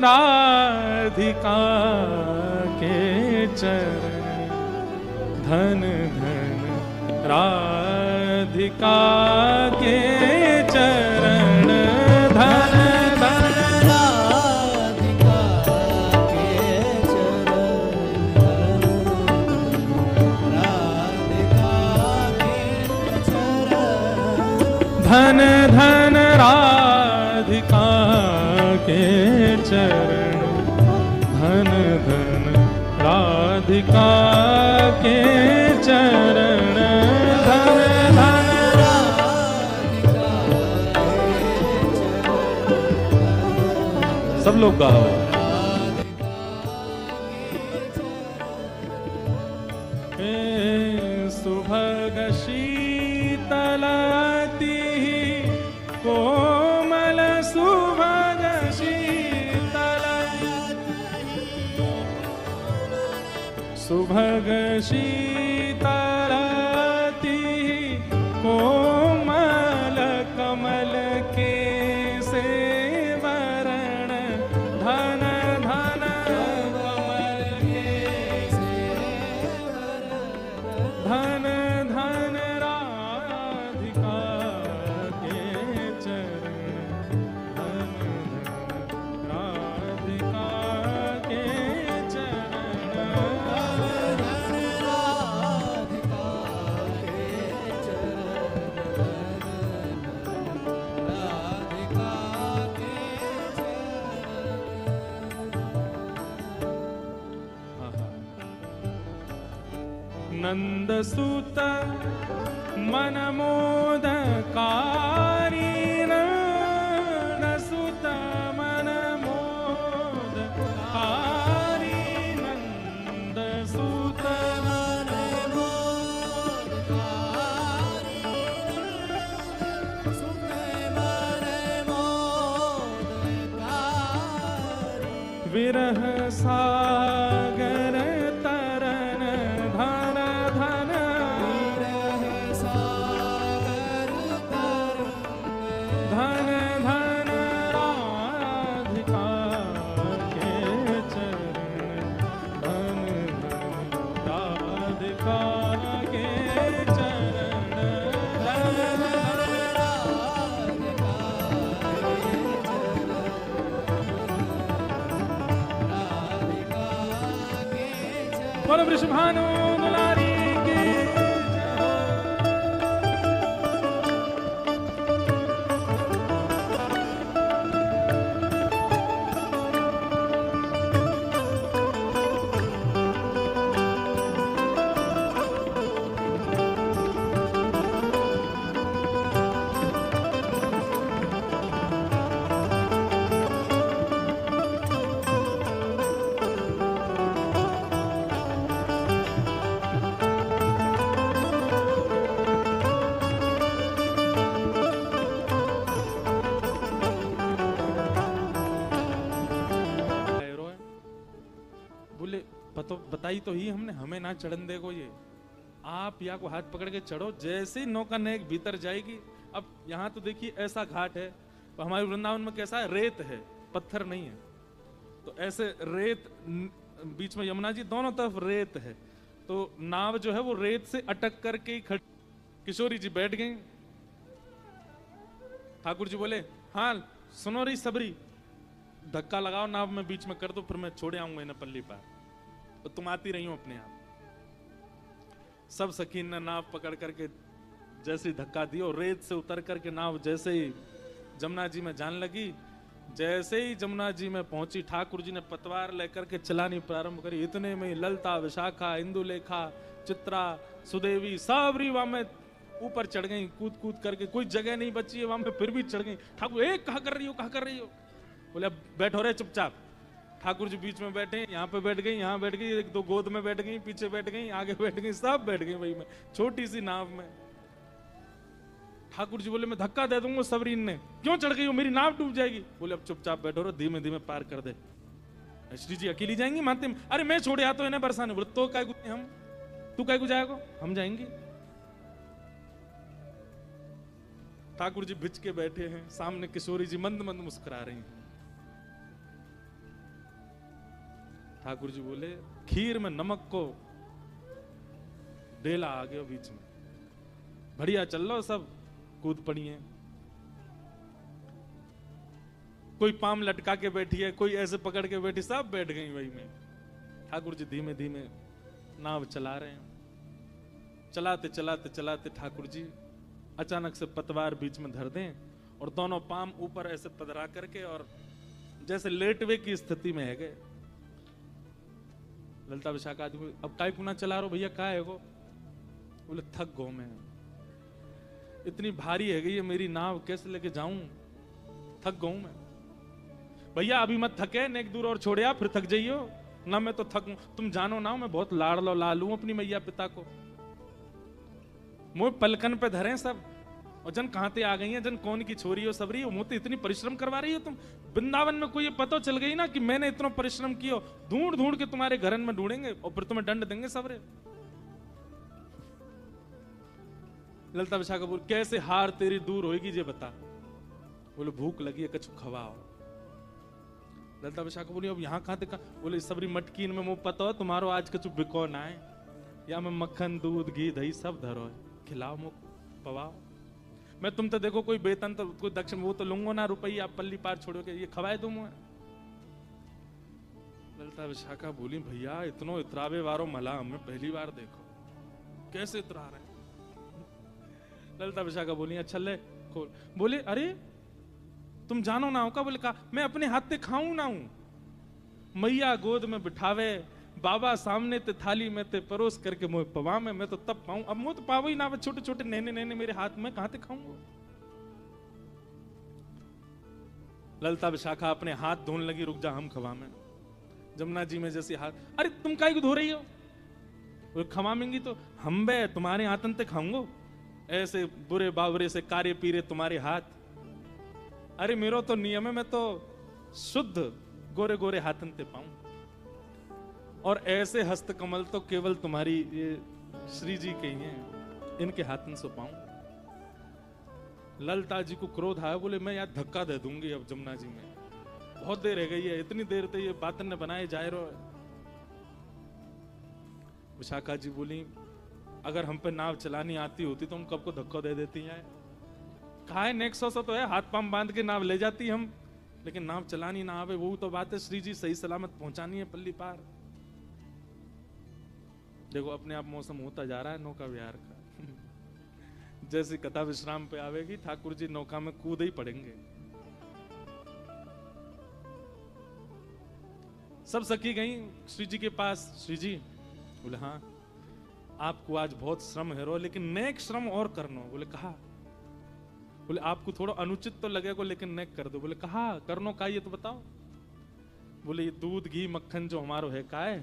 राधिका के चरण, धन धन राधिका के चरण, धन धन राधिका के चरण, राधिका के चरण, धन धन राधिका के चरण, धन धन राधिका के चरण, धन धन राधिका के चरण, सब लोग गाओ। हे सुभग शीतलति कोमल सुभग शीतल, सुभग शीतलति कोमल कमल के सेवरण, धन धन कमल के सेवरण, धन धन राधिका के चरण, धन धन राधिका के चरण, नंद सुत मन मोदकारी, नंद सुत मन मोदकारी, नंद सुत मन मोदकारी, सुने मन मोदकारी, विरह सागर तरन, धन धन विरह सागर तरन, धन धन राधिका के चरण, धन धन राधिका के चरण, धन धन राधिका के चरण, बोलो वृषभानु दुलारी की जय। बोले बताई तो ही हमने, हमें ना चढ़न देगो ये, आप या को हाथ पकड़ के चढ़ो। जैसे नौका नेक भीतर जाएगी, अब यहाँ तो देखिए ऐसा घाट है, तो हमारे वृंदावन में कैसा है, रेत है, पत्थर नहीं है। तो ऐसे रेत बीच में यमुना जी, दोनों तरफ रेत है, तो नाव जो है वो रेत से अटक करके ही खड़ी। किशोरी जी बैठ गई। ठाकुर जी बोले हाँ सुनो रही सबरी, धक्का लगाओ नाव में बीच में कर दो, फिर मैं छोड़े आऊंगा इन्हें पल्ली पार, तो तुम आती रही हो अपने आप। सब सखीन ने नाव पकड़ करके जैसे धक्का दिया और रेत से उतर करके नाव जैसे ही जमुना जी में जाने लगी, जैसे ही जमुना जी में पहुंची, ठाकुर जी ने पतवार लेकर के चलानी प्रारंभ करी। इतने में ललता, विशाखा, इंदुलेखा, चित्रा, सुदेवी सब रीवा में ऊपर चढ़ गई कूद कूद करके। कोई जगह नहीं बची है वहां पे, फिर भी चढ़ गई। ठाकुर एक कहा कर रही हो, कहा कर रही हो? बोले अब बैठो रे चुपचाप। ठाकुर जी बीच में बैठे, यहाँ पे बैठ गई, यहाँ बैठ गई, एक दो गोद में बैठ गई, पीछे बैठ गई, आगे बैठ गई, सब बैठ गई वही में, छोटी सी नाव में। ठाकुर जी बोले मैं धक्का दे दूंगा। सबरीन ने, क्यों चढ़ गई हो, मेरी नाव डूब जाएगी। बोले अब चुपचाप बैठो रो, धीमे धीमे पार कर दे। श्री जी अकेली जाएंगी मानते? अरे मैं छोड़े आ तो इन्हें बरसाने। बोले तो काय हम, तू काय को जाएगा, हम जाएंगे। ठाकुर जी भिज के बैठे हैं, सामने किशोरी जी मंद मंद मुस्कुरा रही हैं। ठाकुर जी बोले खीर में नमक को डेला आ गया बीच में, बढ़िया चल लो, सब कूद पड़ी है। कोई पाम लटका के बैठी है, कोई ऐसे पकड़ के बैठी, सब बैठ गई वही में। ठाकुर जी धीमे धीमे नाव चला रहे हैं। चलाते चलाते चलाते ठाकुर जी अचानक से पतवार बीच में धर दें और दोनों पाम ऊपर ऐसे पधरा करके और जैसे लेटवे की स्थिति में है गए। ललता विशाखा आदमी, अब काय पुना चला रहे भैया, का है वो? बोले थक गो मैं, इतनी भारी है गई है मेरी नाव, कैसे लेके जाऊं, थक गऊ मैं। भैया अभी मत थके, नेक दूर और छोड़े आप, फिर थक जाइयो ना। मैं तो थक, तुम जानो ना मैं बहुत लाड़ लालू अपनी मैया पिता को। मुझे पलकन पे धरे सब, और जन कहां ते आ गई है, जन कौन की छोरी हो सबरी हो, मुझे इतनी परिश्रम करवा रही हो तुम। वृंदावन में कोई ये पता चल गई ना कि मैंने इतना परिश्रम किया, ढूंढ ढूंढ के तुम्हारे घरन में ढूंढेंगे और फिर तुम्हें दंड देंगे सबरे। ललता विशाखा बोल कैसे हार तेरी दूर होगी ये बता। बोले भूख लगी है, कछु खवाओ। ललता विशाखा बोली अब यहाँ कहां थे? बोले सबरी मटकीन में मुंह पता हो तुम्हारो आज कछु बिको ना है, या मैं मक्खन दूध घी दही सब धरो है, खिलाओ मुख पवाओ। मैं तुम तो देखो कोई वेतन तो कोई दक्षिण वो तो लूंगो ना रुपये, आप पल्ली पार छोड़ोगे, ये खवाए दूं मैं। ललता विशाखा बोली भैया इतनो इतरावे वारो मला हमें पहली बार देखो, कैसे इतरा रहे? ललता विशाखा बोली अच्छा ले खोल। बोले अरे तुम जानो ना हो का? बोले कहा मैं अपने हाथ से खाऊं ना हूं। मैया गोद में बिठावे, बाबा सामने ते थाली में ते परोस करके मुझे पवा में, मैं तो तब पाऊं। अब मुझे तो पावो ही ना, छोटे छोटे नैने नैने मेरे हाथ में, कहां ते खाऊंगा? ललता विशाखा अपने हाथ धोने लगी, रुक जा हम खवा में। जमुना जी में जैसे हाथ, अरे तुम काहे को धो रही हो? वो खवामेंगी तो हम बे तुम्हारे हाथन ते खाऊंगो, ऐसे बुरे बावरे से कार्य पीरे तुम्हारे हाथ। अरे मेरो तो नियम है, मैं तो शुद्ध गोरे गोरे हाथन ते पाऊं, और ऐसे हस्त कमल तो केवल तुम्हारी ये श्री जी के ही हैं, इनके हाथन से पाऊं। ललता जी को क्रोध आया, बोले मैं यार धक्का दे दूंगी अब जमुना जी में, बहुत देर रह गई है, इतनी देर तो ये बातन ने बनाए जाए रो। विशाखा जी बोली अगर हम पे नाव चलानी आती होती तो हम कब को धक्का दे देती है। कहा है नेक्सो तो है, हाथ पांव बांध के नाव ले जाती हम, लेकिन नाव चलानी ना आवे वो तो बात है। श्री जी सही सलामत पहुंचानी है पल्ली पार। देखो अपने आप मौसम होता जा रहा है नौका विहार का। जैसी कथा विश्राम पे आवेगी ठाकुर जी नौका में कूद ही पड़ेंगे। सब सखी गई श्री जी के पास। श्री जी बोले हाँ आपको आज बहुत श्रम है रो, लेकिन नेक श्रम और करनो। बोले कहा? बोले आपको थोड़ा अनुचित तो लगेगा लेकिन नेक कर दो। बोले कहा करनो का ये तो बताओ। बोले ये दूध घी मक्खन जो हमारो है का है,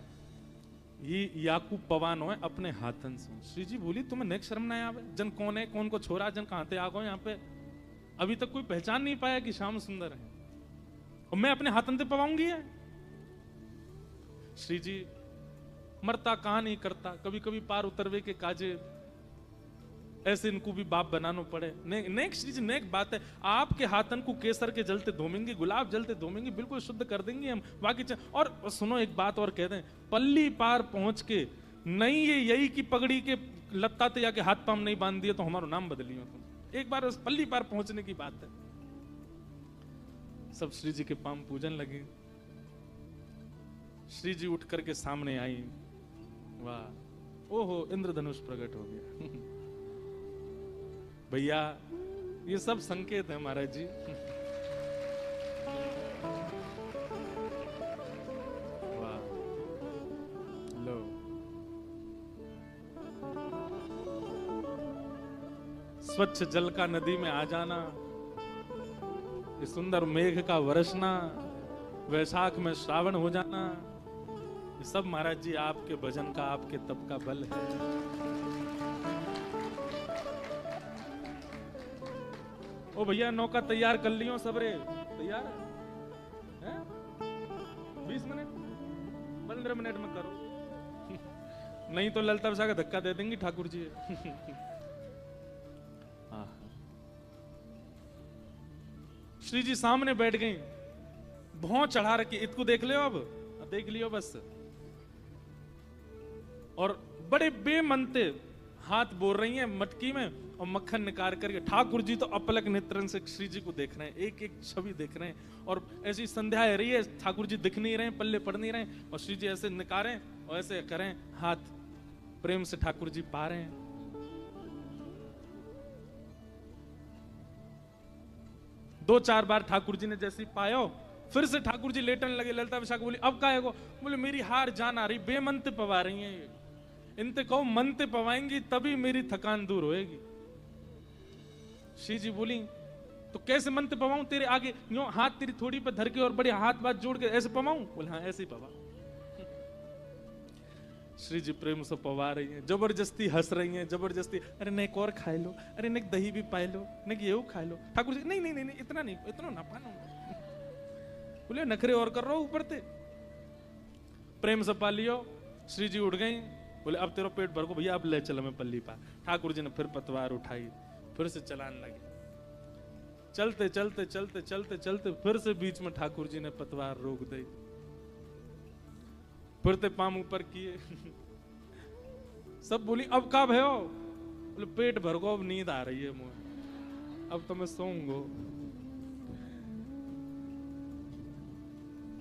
ये याकूब पवानो है अपने हाथन से। श्री जी बोली तुम्हें नेक शर्म ना आवे? जन कौन है, कौन को छोरा, जन कहां ते आ गो यहाँ पे, अभी तक कोई पहचान नहीं पाया कि श्याम सुंदर है, और मैं अपने हाथन से पवाऊंगी है। श्री जी मरता कहां नहीं करता, कभी कभी पार उतरवे के काजे ऐसे इनको भी बाप बनाना पड़े। नेक श्री जी नेक बात है, आपके हाथन को केसर के जलते धोमेंगे, गुलाब जलते धोमेंगे, बिल्कुल शुद्ध कर देंगे हम बाकी। और सुनो एक बात और कहते हैं, पल्ली पार पहुंच के नहीं ये यही की पगड़ी के लत्ता ते जाके हाथ पाम नहीं बांध दिए तो हमारा नाम बदलियो तुम। एक बार उस पल्ली पार पहुंचने की बात है। सब श्री जी के पाम पूजन लगे। श्री जी उठ करके सामने आई, वाह ओहो इंद्रधनुष प्रकट हो गया। भैया ये सब संकेत है महाराज जी। वाह, लो स्वच्छ जल का नदी में आ जाना, ये सुंदर मेघ का वर्षना, वैशाख में श्रावण हो जाना, ये सब महाराज जी आपके भजन का, आपके तप का बल है। ओ भैया नौका तैयार कर लियो सबरे, तैयार है? 20 मिनट 15 मिनट में करो नहीं तो ललता विशाखा धक्का दे देंगी ठाकुर जी। श्री जी सामने बैठ गई, भौं चढ़ा रखी, इसको देख लियो, अब देख लियो बस। और बड़े बेमनते हाथ बोल रही हैं मटकी में, और मक्खन निकाल करके ठाकुर जी तो अपलक नेत्रन से श्री जी को देख रहे हैं, एक एक छवि देख रहे हैं। और ऐसी संध्या है रही है, ठाकुर जी दिख नहीं रहे, पल्ले पड़ नहीं रहे, और श्री जी ऐसे निकारें और ऐसे करें, हाथ प्रेम से ठाकुर जी पा रहे हैं। दो चार बार ठाकुर जी ने जैसे पायो, फिर से ठाकुर जी लेटन लगे। ललिता विशाखा बोली अब का है वो? बोले मेरी हार जान आ रही, बेमनते पवा रही हैं ये, इनते कहो मनते पवाएंगी तभी मेरी थकान दूर होएगी। श्री जी बोली तो कैसे मनते पवाऊं तेरे आगे, यूं हाथ तेरी थोड़ी पे धर के और बड़े हाथ बात जोड़ के ऐसे पवाऊं? बोले हाँ ऐसे ही पवा। श्री जी प्रेम से पवा रही हैं, जबरदस्ती हंस रही हैं, जबरदस्ती, अरे नहीं एक और खाए लो, अरे नहीं दही भी पाए लो, नहीं ये खा लो। ठाकुर जी नहीं नहीं नहीं, नहीं इतना नहीं, इतना ना पानो। बोले नखरे और कर रहा हूं ऊपर ते, प्रेम से पा लियो। श्री जी उठ गई, बोले अब तेरा पेट भर को भैया, अब ले चलो मैं पल्ली पा। ठाकुर जी ने फिर पतवार उठाई, फिर से चलाने लगे। चलते चलते चलते चलते चलते फिर से बीच में ठाकुर जी ने पतवार रोक दी, फिर ते पाम ऊपर किए। सब बोली अब का भयो? बोले पेट भर को, अब नींद आ रही है मुझे, अब तो मैं सोऊंगा।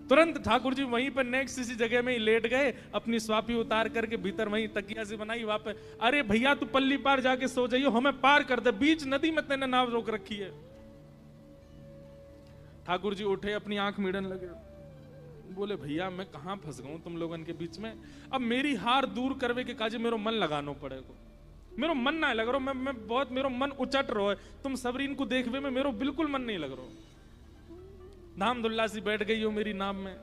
तुरंत ठाकुर जी वहीं पर नेक्स्ट इसी जगह में ही लेट गए, अपनी स्वापी उतार करके भीतर वहीं तकिया से बनाई वापस। अरे भैया तू पल्ली पार जाके सो जाइयो, हमें पार कर दे, बीच नदी में तेने नाव रोक रखी है। ठाकुर जी उठे, अपनी आंख मीड़न लगे, बोले भैया मैं कहां फंस गऊं तुम लोगन के बीच में, अब मेरी हार दूर करवे के काजे मेरो मन लगानो पड़ेगा। मेरो मन ना लग रहा, मैं बहुत, मेरो मन उचट रहा है, तुम सबरीन को देखवे में मेरो बिल्कुल मन नहीं लग रहा। धाम धुल्ला सी बैठ गई हो मेरी नाम में।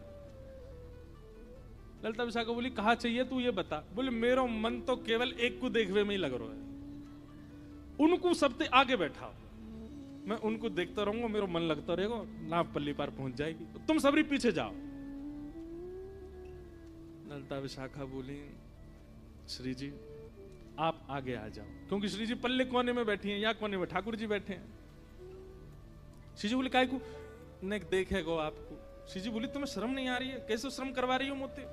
ललिता विशाखा बोली कहा चाहिए तू ये बता। बोले मेरो मन तो केवल एक को देखवे में ही लग रहा है, उनको सबसे आगे बैठा, मैं उनको देखता रहूंगा, मेरो मन लगता रहेगा, नाव पल्ली पार पहुंच जाएगी, तुम सबरी पीछे जाओ। ललिता विशाखा बोली श्री जी आप आगे आ जाओ, क्योंकि श्री जी पल्ले कोने में बैठी हैं, या कोने में ठाकुर जी बैठे हैं। श्री जी बोले काय को ने देखेगो आपको। श्री जी बोली तुम्हें शर्म नहीं आ रही है? कैसे शर्म करवा रही हो मुझसे?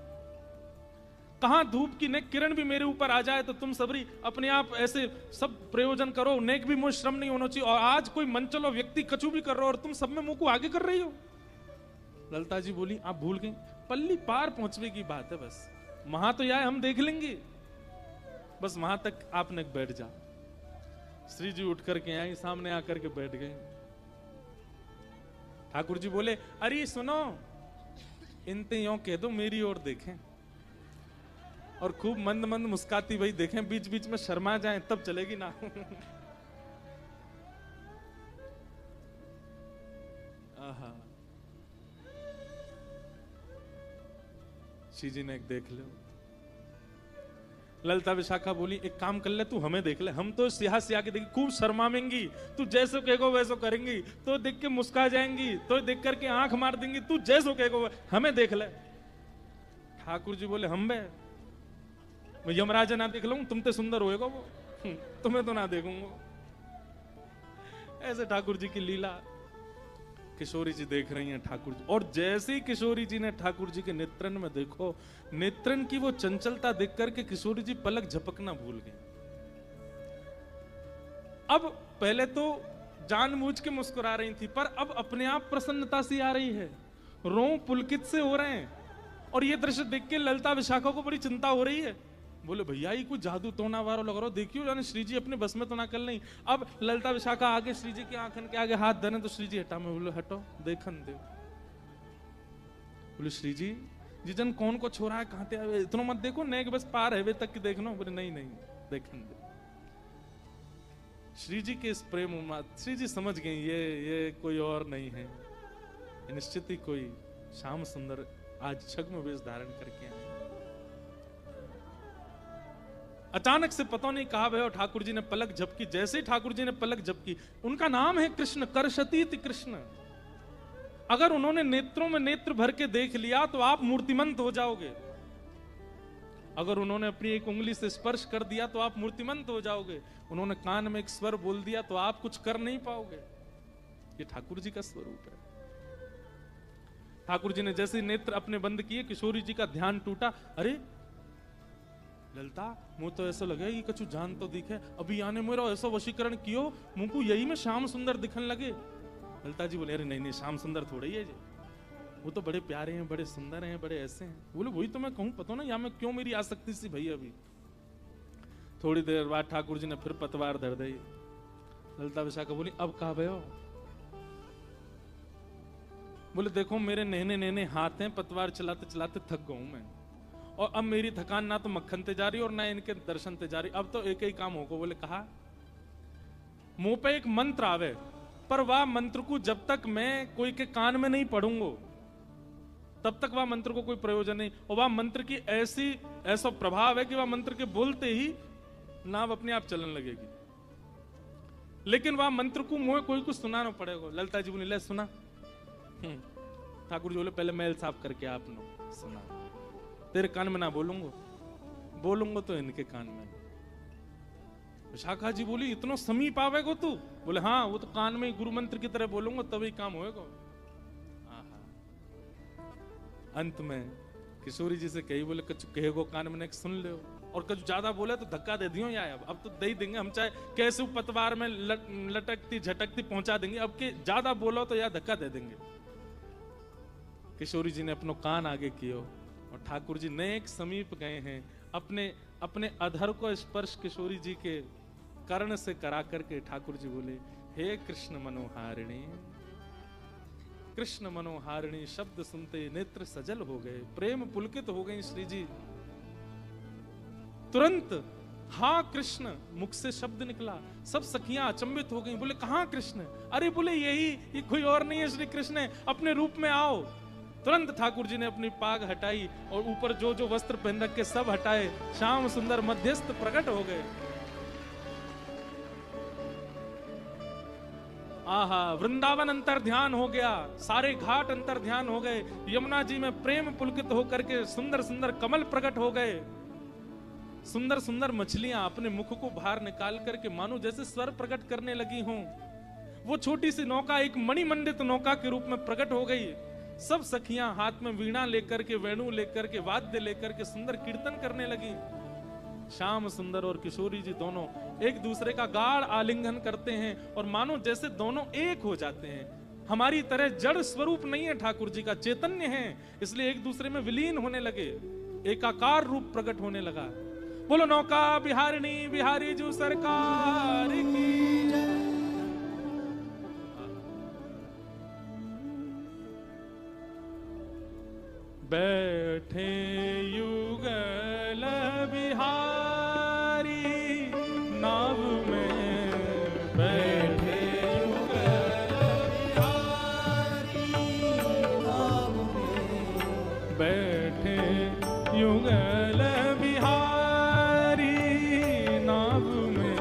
कहां धूप की नेक किरण भी मेरे ऊपर आ जाए तो तुम सबरी अपने आप ऐसे सब प्रयोजन करो, नेक भी मुझे श्रम नहीं होना चाहिए, और आज कोई मनचलो व्यक्ति कछु भी कर रहा हो और तुम सब में मुंह को आगे कर रही हो। ललिता जी बोली आप भूल गई, पल्ली पार पहुंचने की बात है, बस वहां तो यार हम देख लेंगे, बस वहां तक आपने बैठ जा। श्री जी उठ करके आई, सामने आकर के बैठ गए। ठाकुर जी बोले अरे सुनो, इनते यों कह दो मेरी ओर देखें, और खूब मंद मंद मुस्काती भाई देखें, बीच बीच में शर्मा जाएं तब चलेगी ना। आहा, श्री जी ने एक देख लो। ललिता विशाखा बोली एक काम कर ले, तू हमें देख ले, हम तो यहाँ से आके देखी खूब शर्माएंगी, तू जैसो कहेगो वैसो करेंगी, तो देख के मुस्का जाएंगी, तो देख करके आंख मार देंगी, तू जैसो कहेगो हमें देख ले। ठाकुर जी बोले हम बे मैं यमराजा ना देख लूं, तुम तो सुंदर होएगा वो, तुम्हें तो ना देखूंगा। ऐसे ठाकुर जी की लीला किशोरी जी देख रही हैं ठाकुर जी, और जैसे ही किशोरी जी ने ठाकुर जी के नेत्रन में देखो, नेत्रन की वो चंचलता देख करके किशोरी जी पलक झपकना भूल गई। अब पहले तो जानबूझ के मुस्कुरा रही थी, पर अब अपने आप प्रसन्नता सी आ रही है, रों पुलकित से हो रहे हैं, और ये दृश्य देख के ललिता विशाखा को बड़ी चिंता हो रही है। बोले भैया ये कोई जादू टोना वारो लग रहा हो, देखियो जाने श्री जी अपने बस में तो ना कर नहीं। अब ललिता विशाखा आगे श्री जी की आंखन के आगे हाथ धरे तो श्री जी हटा, मैं बोले हटो देखन दे। बोले श्री जी जन कौन को छोरा है, कहाँ ते आवे, इतना मत देखो, नेक बस पार है वे तक की देखना। बोले नहीं नहीं देखन दे। श्री जी के इस प्रेम उन्माद, श्री जी समझ गए ये कोई और नहीं है, निश्चित ही कोई श्याम सुंदर आज छद्म वेश धारण करके आए। अचानक से पता नहीं कहा भैया ठाकुर जी ने पलक झपकी। जैसे ही ठाकुर जी ने पलक झपकी, उनका नाम है कृष्ण, करशतीत कृष्ण। अगर उन्होंने नेत्रों में नेत्र भर के देख लिया तो आप मूर्तिमंत हो जाओगे। अगर उन्होंने अपनी एक उंगली से स्पर्श कर दिया तो आप मूर्तिमंत हो जाओगे। उन्होंने कान में एक स्वर बोल दिया तो आप कुछ कर नहीं पाओगे। ये ठाकुर जी का स्वरूप है। ठाकुर जी ने जैसे नेत्र अपने बंद किए, किशोरी जी का ध्यान टूटा। अरे ललता, मुझे तो ऐसा लगे कि कछु जान तो दिखे, अभी आने मेरा ऐसा वशीकरण कियो, मुझको यही में श्याम सुंदर दिखने लगे। ललता जी बोले अरे नहीं नहीं, श्याम सुंदर थोड़े ही है जी, वो तो बड़े प्यारे हैं, बड़े सुंदर हैं, बड़े ऐसे हैं। बोले वही तो मैं कहूँ, पता ना यहाँ में क्यों मेरी आसक्ति सी भई। अभी थोड़ी देर बाद ठाकुर जी ने फिर पतवार धर दी। ललता विशाखा बोली अब कहा भयो। बोले देखो मेरे नहने नहने हाथ हैं, पतवार चलाते चलाते थक गया हूं मैं, और अब मेरी थकान ना तो मक्खन ते जा रही और ना इनके दर्शन ते जा रही। अब तो एक ही काम होगा। बोले कहा मुंह पे एक मंत्र आवे, पर वह मंत्र को जब तक मैं कोई के कान में नहीं पढ़ूंगा तब तक वह मंत्र को कोई प्रयोजन नहीं। और वह मंत्र की ऐसा प्रभाव है कि वह मंत्र के बोलते ही नाव अपने आप चलने लगेगी। लेकिन वह मंत्र को मुंह कोई कुछ सुनाना पड़ेगा। ललता जी बोले ले सुना। ठाकुर जी बोले पहले मैल साफ करके आपने सुना। तेरे कान में ना बोलूंगा तो इनके कान में। विशाखा जी बोली इतना समीप आवेगो तू? बोले हाँ, वो तो कान में गुरु मंत्र की तरह बोलूंगा तभी काम होएगा। अंत में किशोरी जी से कही, बोले कछु कहेगो कान में सुन ले, और कछु ज्यादा बोले तो धक्का दे दियो। या अब तो दे देंगे हम, चाहे कैसे पतवार में लटकती झटकती पहुंचा देंगे। अब के ज्यादा बोलो तो या धक्का दे देंगे। किशोरी जी ने अपनो कान आगे कियो और ठाकुर जी नेक समीप गए हैं। अपने अधर को स्पर्श किशोरी जी के कर्ण से करा करके ठाकुर जी बोले हे कृष्ण मनोहारिणी। कृष्ण मनोहारिणी शब्द सुनते नेत्र सजल हो गए, प्रेम पुलकित हो गई श्री जी। तुरंत हाँ कृष्ण मुख से शब्द निकला। सब सखियां अचंभित हो गई। बोले कहां कृष्ण? अरे बोले यही, ये कोई और नहीं है, श्री कृष्ण है, अपने रूप में आओ। तुरंत ठाकुर जी ने अपनी पाग हटाई और ऊपर जो जो वस्त्र पहन रखे सब हटाए। श्याम सुंदर मध्यस्थ प्रकट हो गए। आहा, वृंदावन अंतर ध्यान हो गया, सारे घाट अंतर ध्यान हो गए। यमुना जी में प्रेम पुलकित होकर के सुंदर सुंदर कमल प्रकट हो गए। सुंदर सुंदर मछलियां अपने मुख को बाहर निकाल करके मानो जैसे स्वर प्रकट करने लगी हों। वो छोटी सी नौका एक मणिमंडित नौका के रूप में प्रकट हो गई। सब सखियां हाथ में वीणा लेकर के, वेणु लेकर के, वाद्य लेकर के सुंदर कीर्तन करने लगी। श्याम सुंदर और किशोरी जी दोनों एक दूसरे का गाढ़ आलिंगन करते हैं और मानो जैसे दोनों एक हो जाते हैं। हमारी तरह जड़ स्वरूप नहीं है ठाकुर जी का, चैतन्य है, इसलिए एक दूसरे में विलीन होने लगे, एकाकार रूप प्रकट होने लगा। बोलो नौका बिहारिणी बिहारी जो सरकार की जय। बैठे युगल बिहारी नाव में, बैठे युगल बिहारी नाव में, बैठे युगल बिहारी नाव में,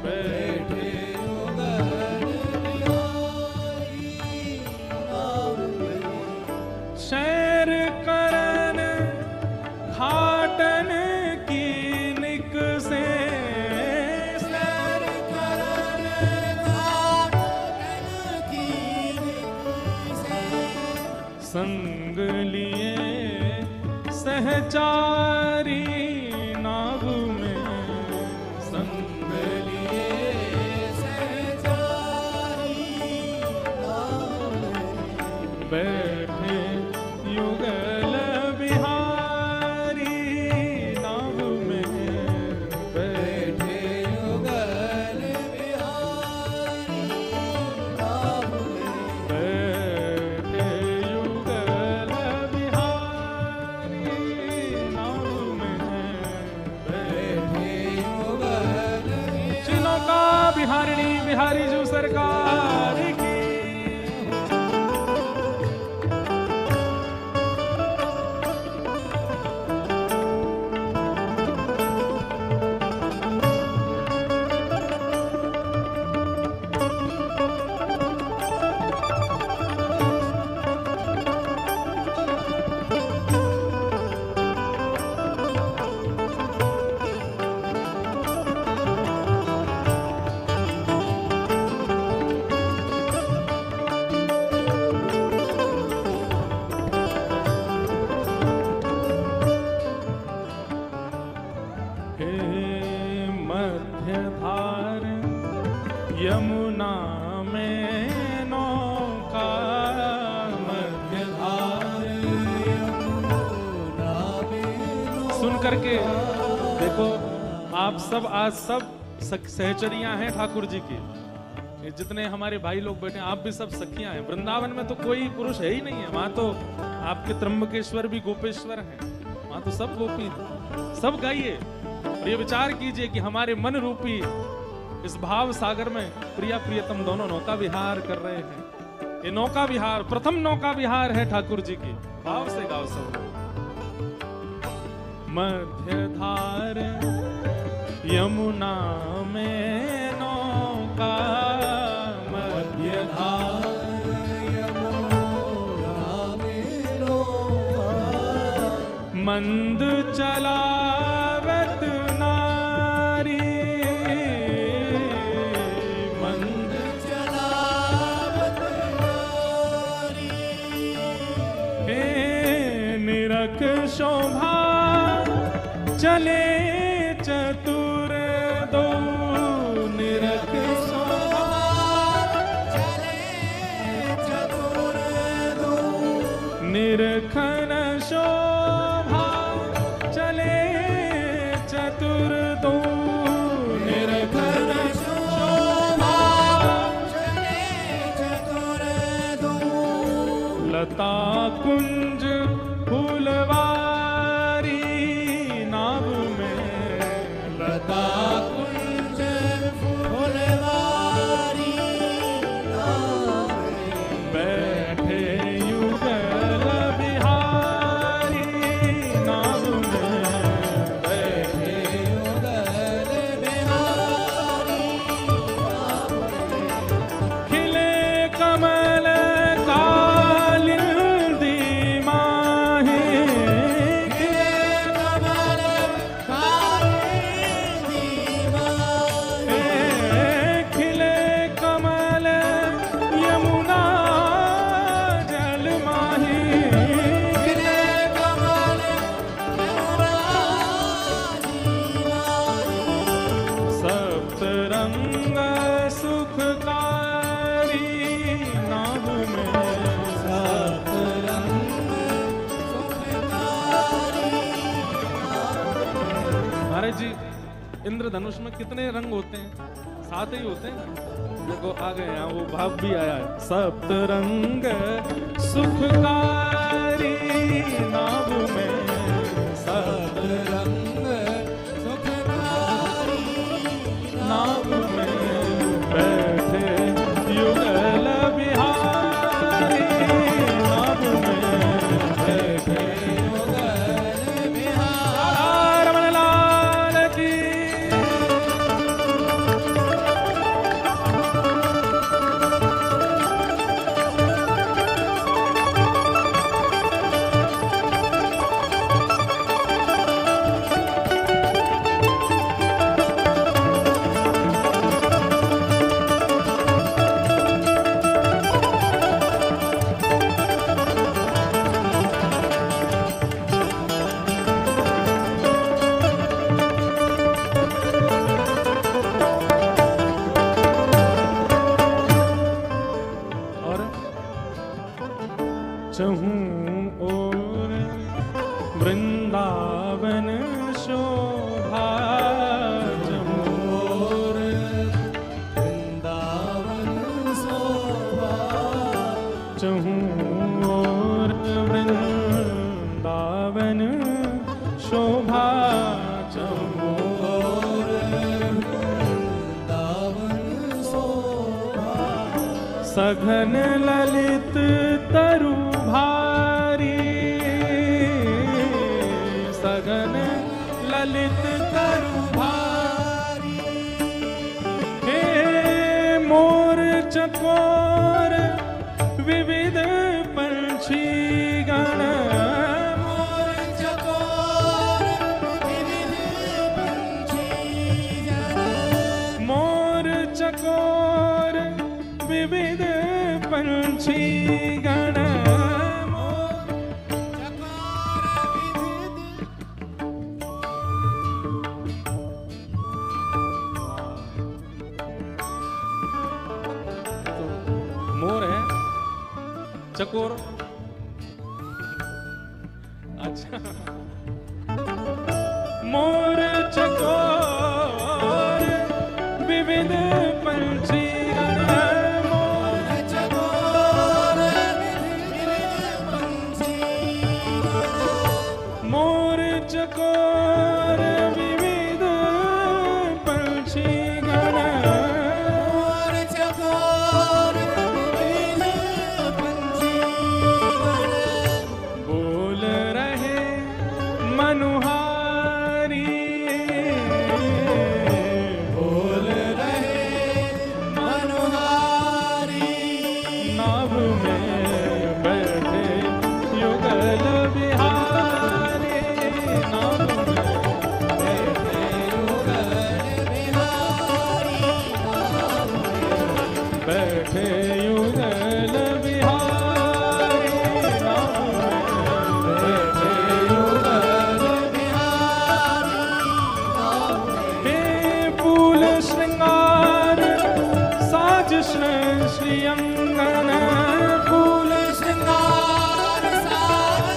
बैठे युगल बिहारी नाव में। शैर करन घाटन की निक से, शैर करन घाटन की निक से, संग लिए सहचारी नाव में, संग लिए सहचारी नाव में, बैठे युगल बिहारी नाव में, बैठे युगल बिहारी नाव में, बैठे युगल सरकार की। मध्यधार यमुना में नौका, मध्यधार यमुना में सुन करके देखो आप सब आज सब सहचरियां हैं ठाकुर जी की। ये जितने हमारे भाई लोग बैठे हैं आप भी सब सखियां हैं। वृंदावन में तो कोई पुरुष है ही नहीं है, वहां तो आपके त्र्यंबकेश्वर भी गोपेश्वर हैं, वहां तो सब गोपी हैं। सब गाइए और ये विचार कीजिए कि हमारे मन रूपी इस भाव सागर में प्रिया प्रियतम दोनों नौका विहार कर रहे हैं। ये नौका विहार प्रथम नौका विहार है ठाकुर जी की। भाव से गाओ सब। मध्यधार यमुना में नौका, मध्यधार यमुना में नौका, मंद चलावत नारी, मंद चलावत नारी, हे निरख शोभा चले चतुर दो, निरख शोभा चले चतुर दो, निरखन शोभा चले चतुर दो, निरखन शोभा चले चतुर दो, लता कुंज फूलवारी नाव में, लता कुंज फुलवारी नाव में, बैठे युगल बिहारी नाव में, बैठे युगल बिहारी नाव में, खिले कमल कालिंदी माहे, खिले कमल कालिंदी माहे, खिले कमल यमुना जल माही, खिले कमल यमुना जी माही, सप्तरंग सुखकारी नाव में, सतरंग सुखकारी महाराज जी इंद्रधनुष में कितने रंग होते हैं? 7 ही होते हैं। देखो आ गए यहाँ वो भाव भी आया है। सप्तरंग सुखकारी नाव में, सतरंग सुखकारी नाव में बैठे युगल बिहारी नाव में, बैठे युगल बिहारी रमण लाल की। और चहूं ओर वृंदावन शोभा, चहूं और वृंदावन शोभा, चहूं ओर वृंदावन शोभा, चहूं और वृंदावन शोभा, सघन ललित तरु भारी, सघन ललित तरु भारी। हे मोर चकोर विविध पंछी गण, मोर चकोर विविध पंछी गण, मोर चकोर विविध पंछी गण, मोर चकोर विविध। मोर है चकोर, अच्छा मोर चकोर विविध पंछी गण, मोर चकोर विविध पंछी गण, मोर चकोर विविध पंछी गण, मोर चकोर विविध पंछी गण, बोल रहे मनुहारी, बोल रहे मनोहारी। नाव में बैठे युगल बिहारी, नाव में बैठे युगल बिहारी, बैठे युगल बिहारी, नाव में बैठे युगल बिहारी। हे फूल श्रृंगार साज श्री अंगन, फूल श्रृंगार साज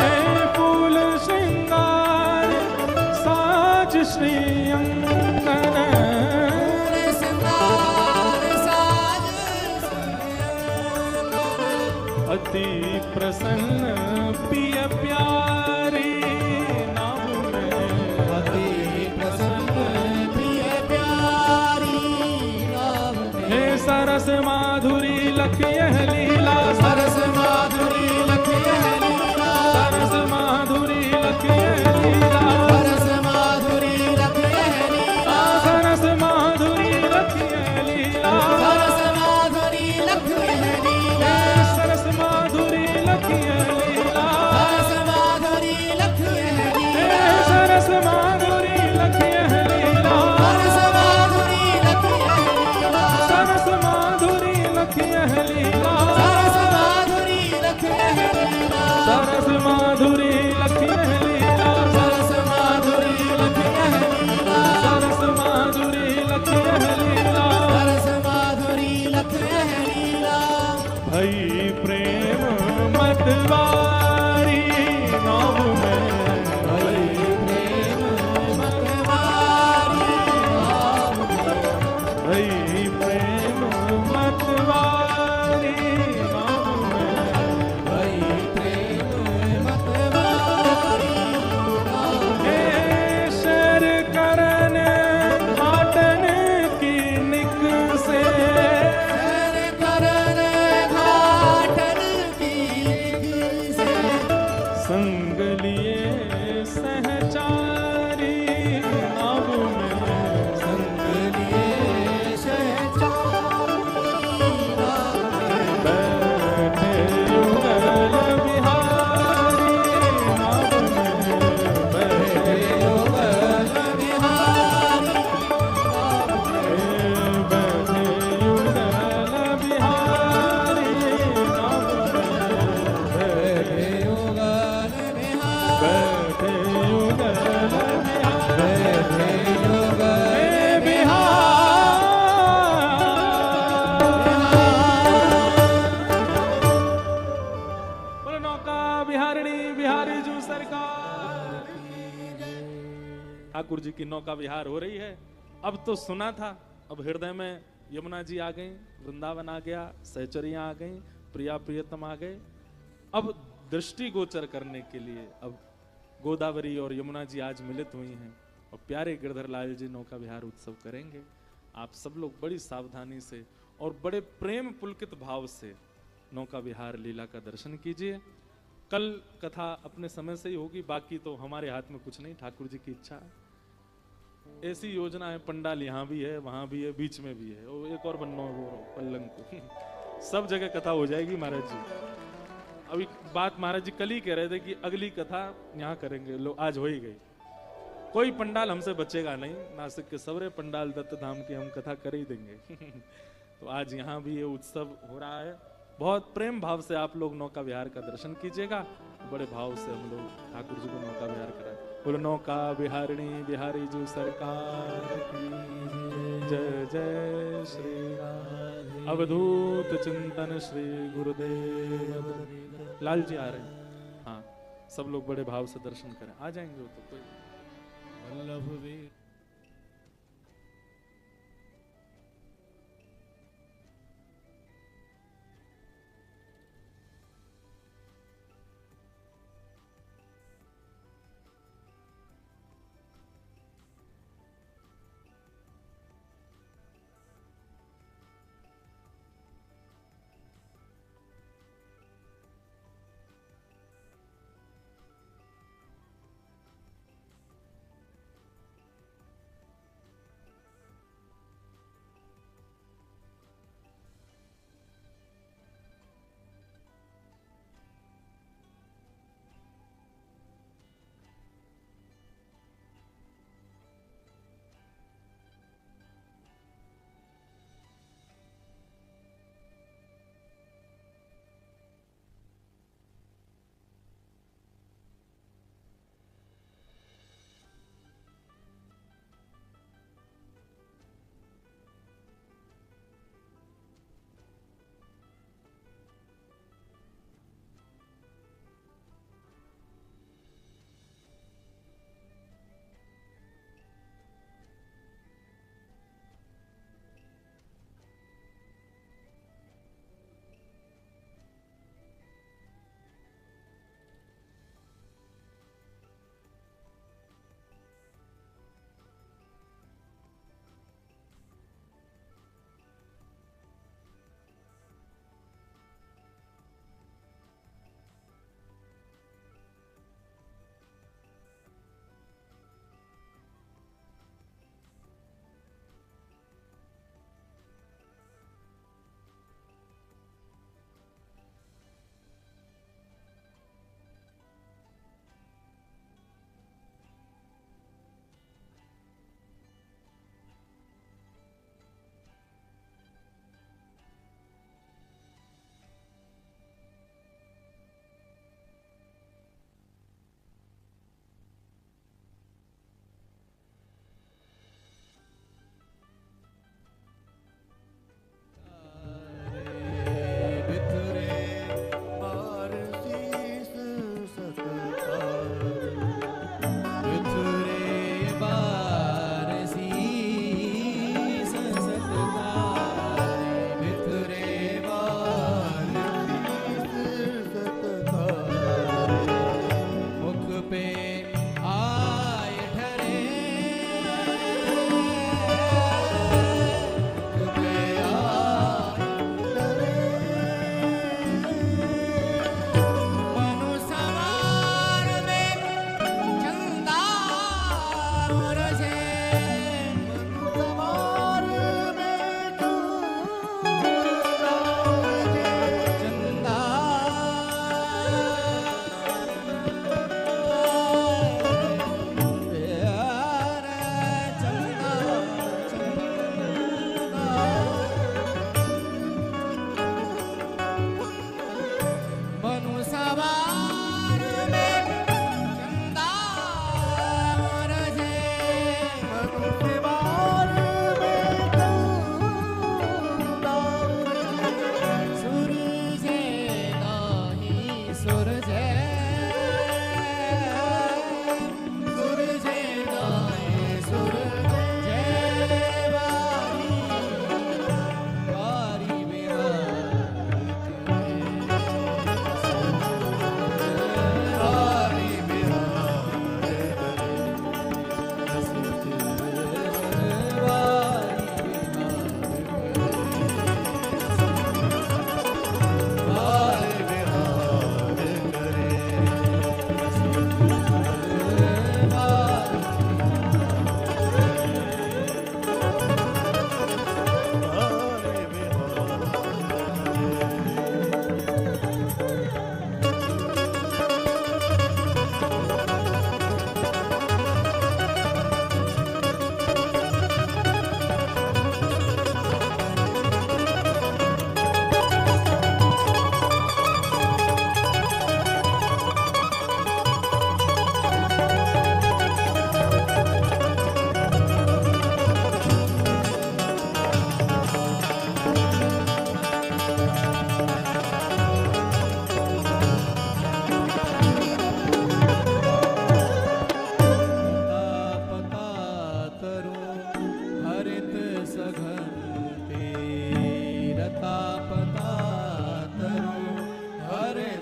हे फूल श्रृंगार साज श्री अंगन, श्रृंगार साज अति प्रसन्न पिय प्यारी, नाम में अति प्रसन्न प्रिय प्यारी। नाम में हे सरस माधुरी लखिय लीला, सरस माधुरी लखिय लीला, सरस माधुरी लखिय लीला, सरस माधुरी लखिय लीला, सरस माधुरी लखिय लीला, सरस माधुरी लखिय लीला, सरस माधुरी लखिय लीला, सरस माधुरी लखिय हे लीला, सरस माधुरी लखिय लीला, सरस माधुरी लखिय लीला, सरस माधुरी लखिय लीला, सरस माधुरी लखिय लीला, सरस माधुरी लखिय लीला, सरस माधुरी लखिय लीला, सरस माधुरी लखिय लीला, सरस माधुरी लखिय लीला। भई प्रेम मतवारी, नाव में भई प्रेम मतवारी, नाम में भई प्रेम मतवारी, नाव में भई प्रेम मतवारी। हे शर करन घाटन की निक से, शर करन घाटन की से, संग लिए सहचारी, नाव में संग लिए सहचारी। नाम में बैठे युगल बिहारी, नाव में बैठे युगल बिहारी। बैठे युगल बिहारी, नाव में बैठे युगल बिहारी, बैठे युगल बिहारी, बैठे युगल बोलो नौका बिहारिणी बिहारी जू सरकार। ठाकुर जी की नौका विहार हो रही है। अब तो सुना था, अब हृदय में यमुना जी आ गई, वृंदावन आ गया, सहचरियां आ गई, प्रिया प्रियतम आ गए। अब दृष्टि गोचर करने के लिए अब गोदावरी और यमुना जी आज मिलित हुई हैं और प्यारे गिरधर लाल जी नौका विहार उत्सव करेंगे। आप सब लोग बड़ी सावधानी से और बड़े प्रेम पुलकित भाव से नौका विहार लीला का दर्शन कीजिए। कल कथा अपने समय से ही होगी, बाकी तो हमारे हाथ में कुछ नहीं, ठाकुर जी की इच्छा है। ऐसी योजना है, पंडाल यहाँ भी है, वहां भी है, बीच में भी है, और एक और बनना वो पल्लंग को सब जगह कथा हो जाएगी महाराज जी। अभी बात महाराज जी कल ही कह रहे थे कि अगली कथा यहाँ करेंगे, लो आज हो ही गई। कोई पंडाल हमसे बचेगा नहीं, नासिक के सवरे पंडाल दत्त धाम की हम कथा कर ही देंगे। तो आज यहाँ भी ये उत्सव हो रहा है। बहुत प्रेम भाव से आप लोग नौका विहार का दर्शन कीजिएगा। बड़े भाव से हम लोग ठाकुर जी को नौका विहार कराए। बोलो नौका विहारिणी बिहारी जी सरकार की जय जय श्री राम। अवधूत चिंतन श्री गुरुदेव। लाल जी आ रहे हैं, हाँ सब लोग बड़े भाव से दर्शन करें। आ जाएंगे वो तो कोई वल्लभ वीर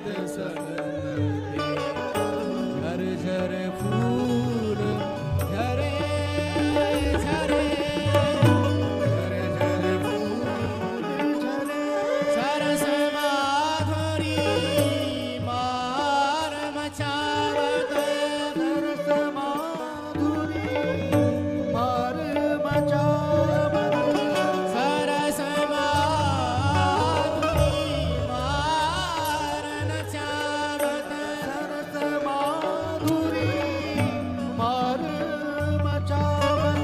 झर झर फूल झरे झरे झर झर फूल झरे सरस माधुरी मार मचावत सरस माधुरी मार मचावत सरस माधुरी मार नचावत सरस माधुरी मार मचावत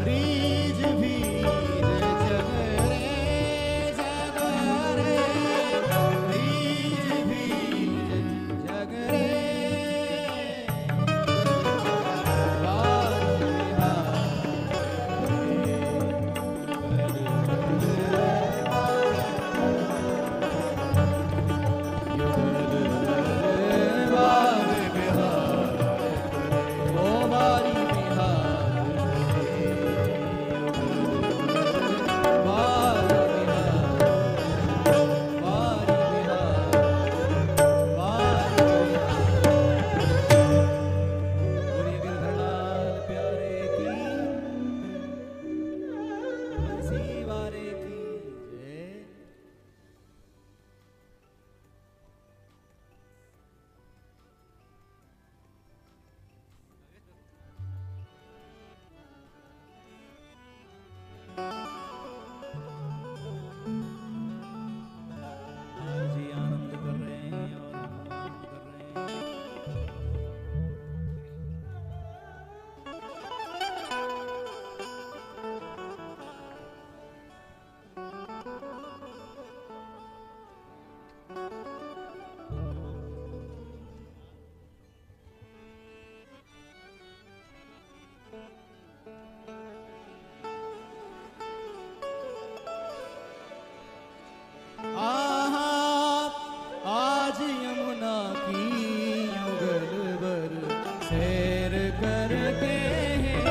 रीज भीज जगरे जगरे रीज भीज जगरे जी आनंद कर रहे हैं और आनंद कर रहे हैं। आहा आज यमुना की युगल बर सैर करते हैं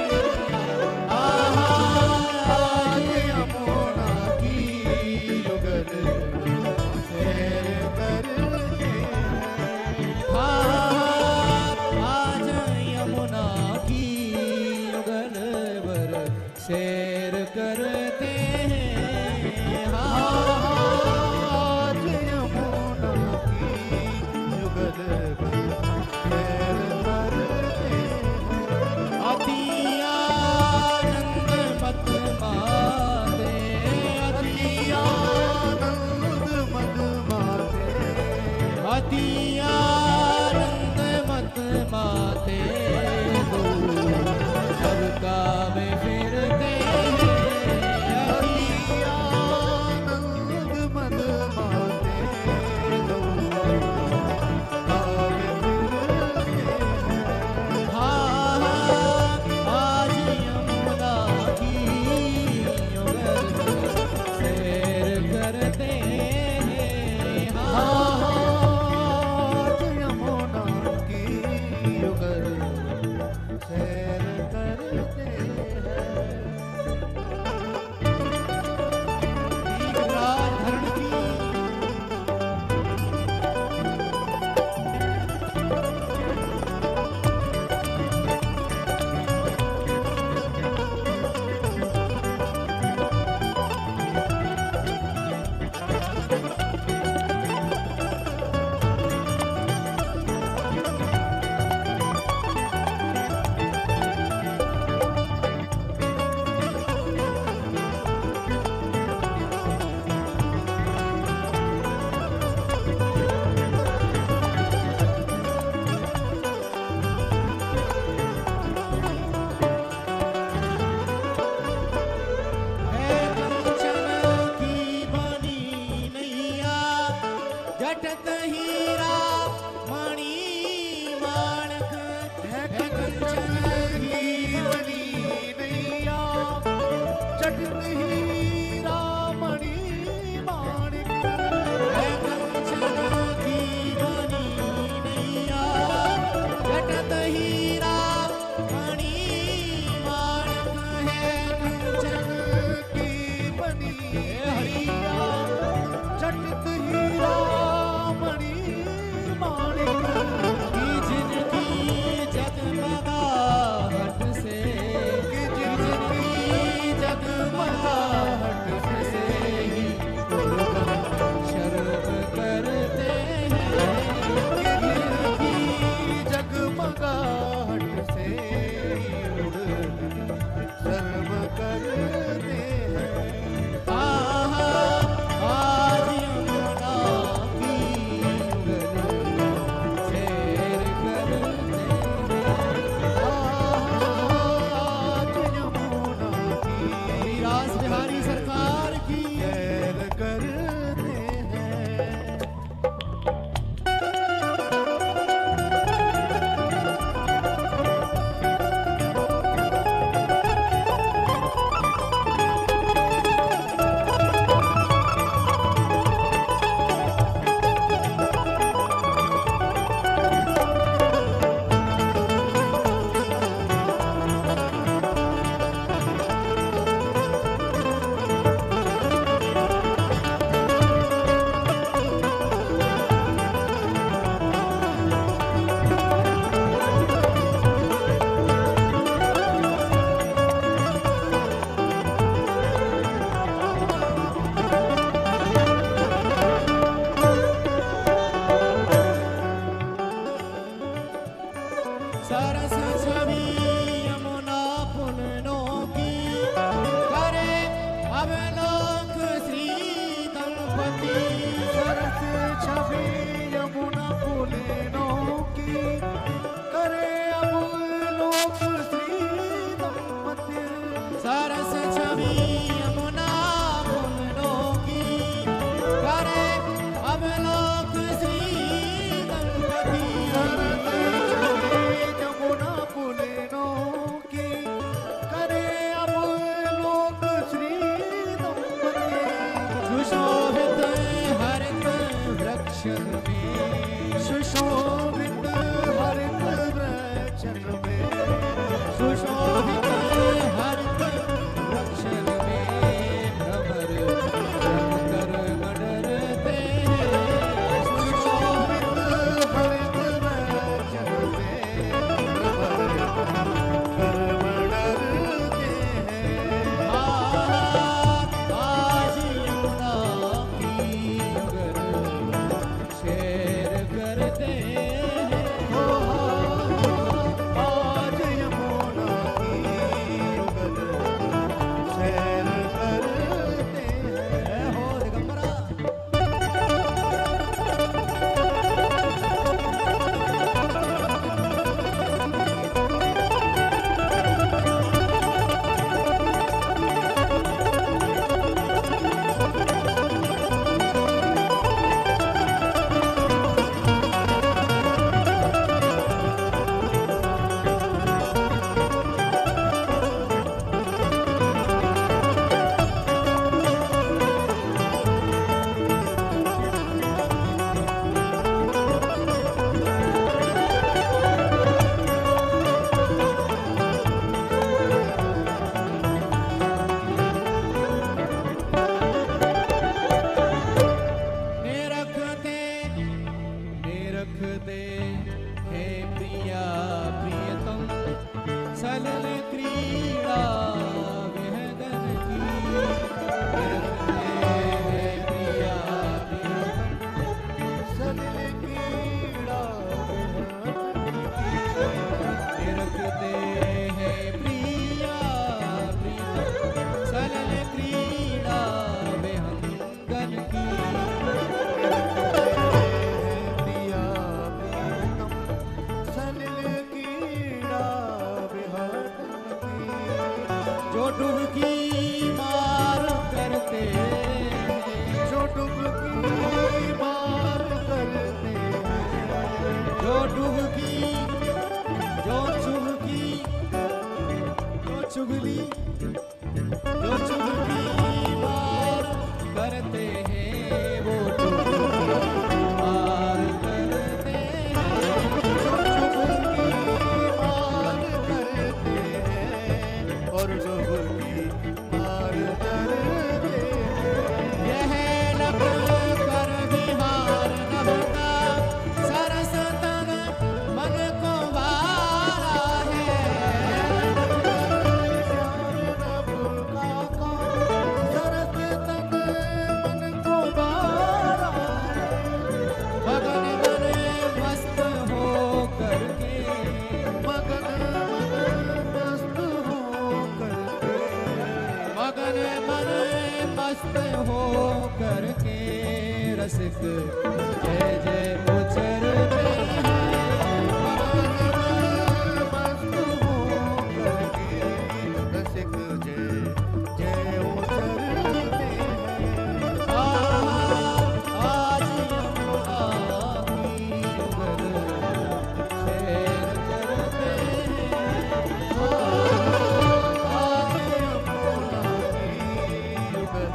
आहा आज यमुना की युगल बर सैर करते हैं आज यमुना की युगल बर सैर करते हैं आनंद मत माते दो सबका में फिरते आनंद मत माते दो आज यमुना की युगल सैर करते हैं आज सरस छवि यमुना पुलनों की करे अवलोक श्री दंपति सरस छवि यमुना पुलनों की करे अवलोक श्री दंपति सरस छवि यमुना पुलनों की करे अवलोक श्री दंपति यमुना पुलनों की करे अवलोक श्री दंपति सुशोभित हरित वृक्ष में सुशोभित हरित वृक्ष में सुशोभित हरित वृक्ष में भ्रमर कर मडरते सुशोभित हरित वृक्ष में करमडरते हैं आज यमुना की अगर शेर करते आज यमुना की युगल सैर करते हैं हो दिगंबरा निरखते हे प्रिया प्रियतम सलल क्रीड़ा विहगन की निरखते हे प्रिया प्रियतम सलिल क्रीड़ा निरखते हे प्रिया प्रियतम सलल क्रीड़ा विहंगन की प्रिया प्रियतम सलिल क्रीड़ा विहंगन की जो डुबकी मार करते जो डुबकी मार करते हैं जो डुबकी जो चुबकी जो चुगली जो चुबकी मार करते हैं वो डुबकी मार करते हैं मार करते हैं और डुबकी मार करते हैं यह लब कर विहार नभता सरस तन मन को वारा है सरस तक मन को बारा मगन मन मस्त हो करके मगन मस्त हो करके मगन मन मस्त हो करके रसिक जय जय उचरते हैं मस्त हो करके रसिक जय जय उचरते हैं आज यमुना की युगल शेर करते हैं आज यमुना की युगल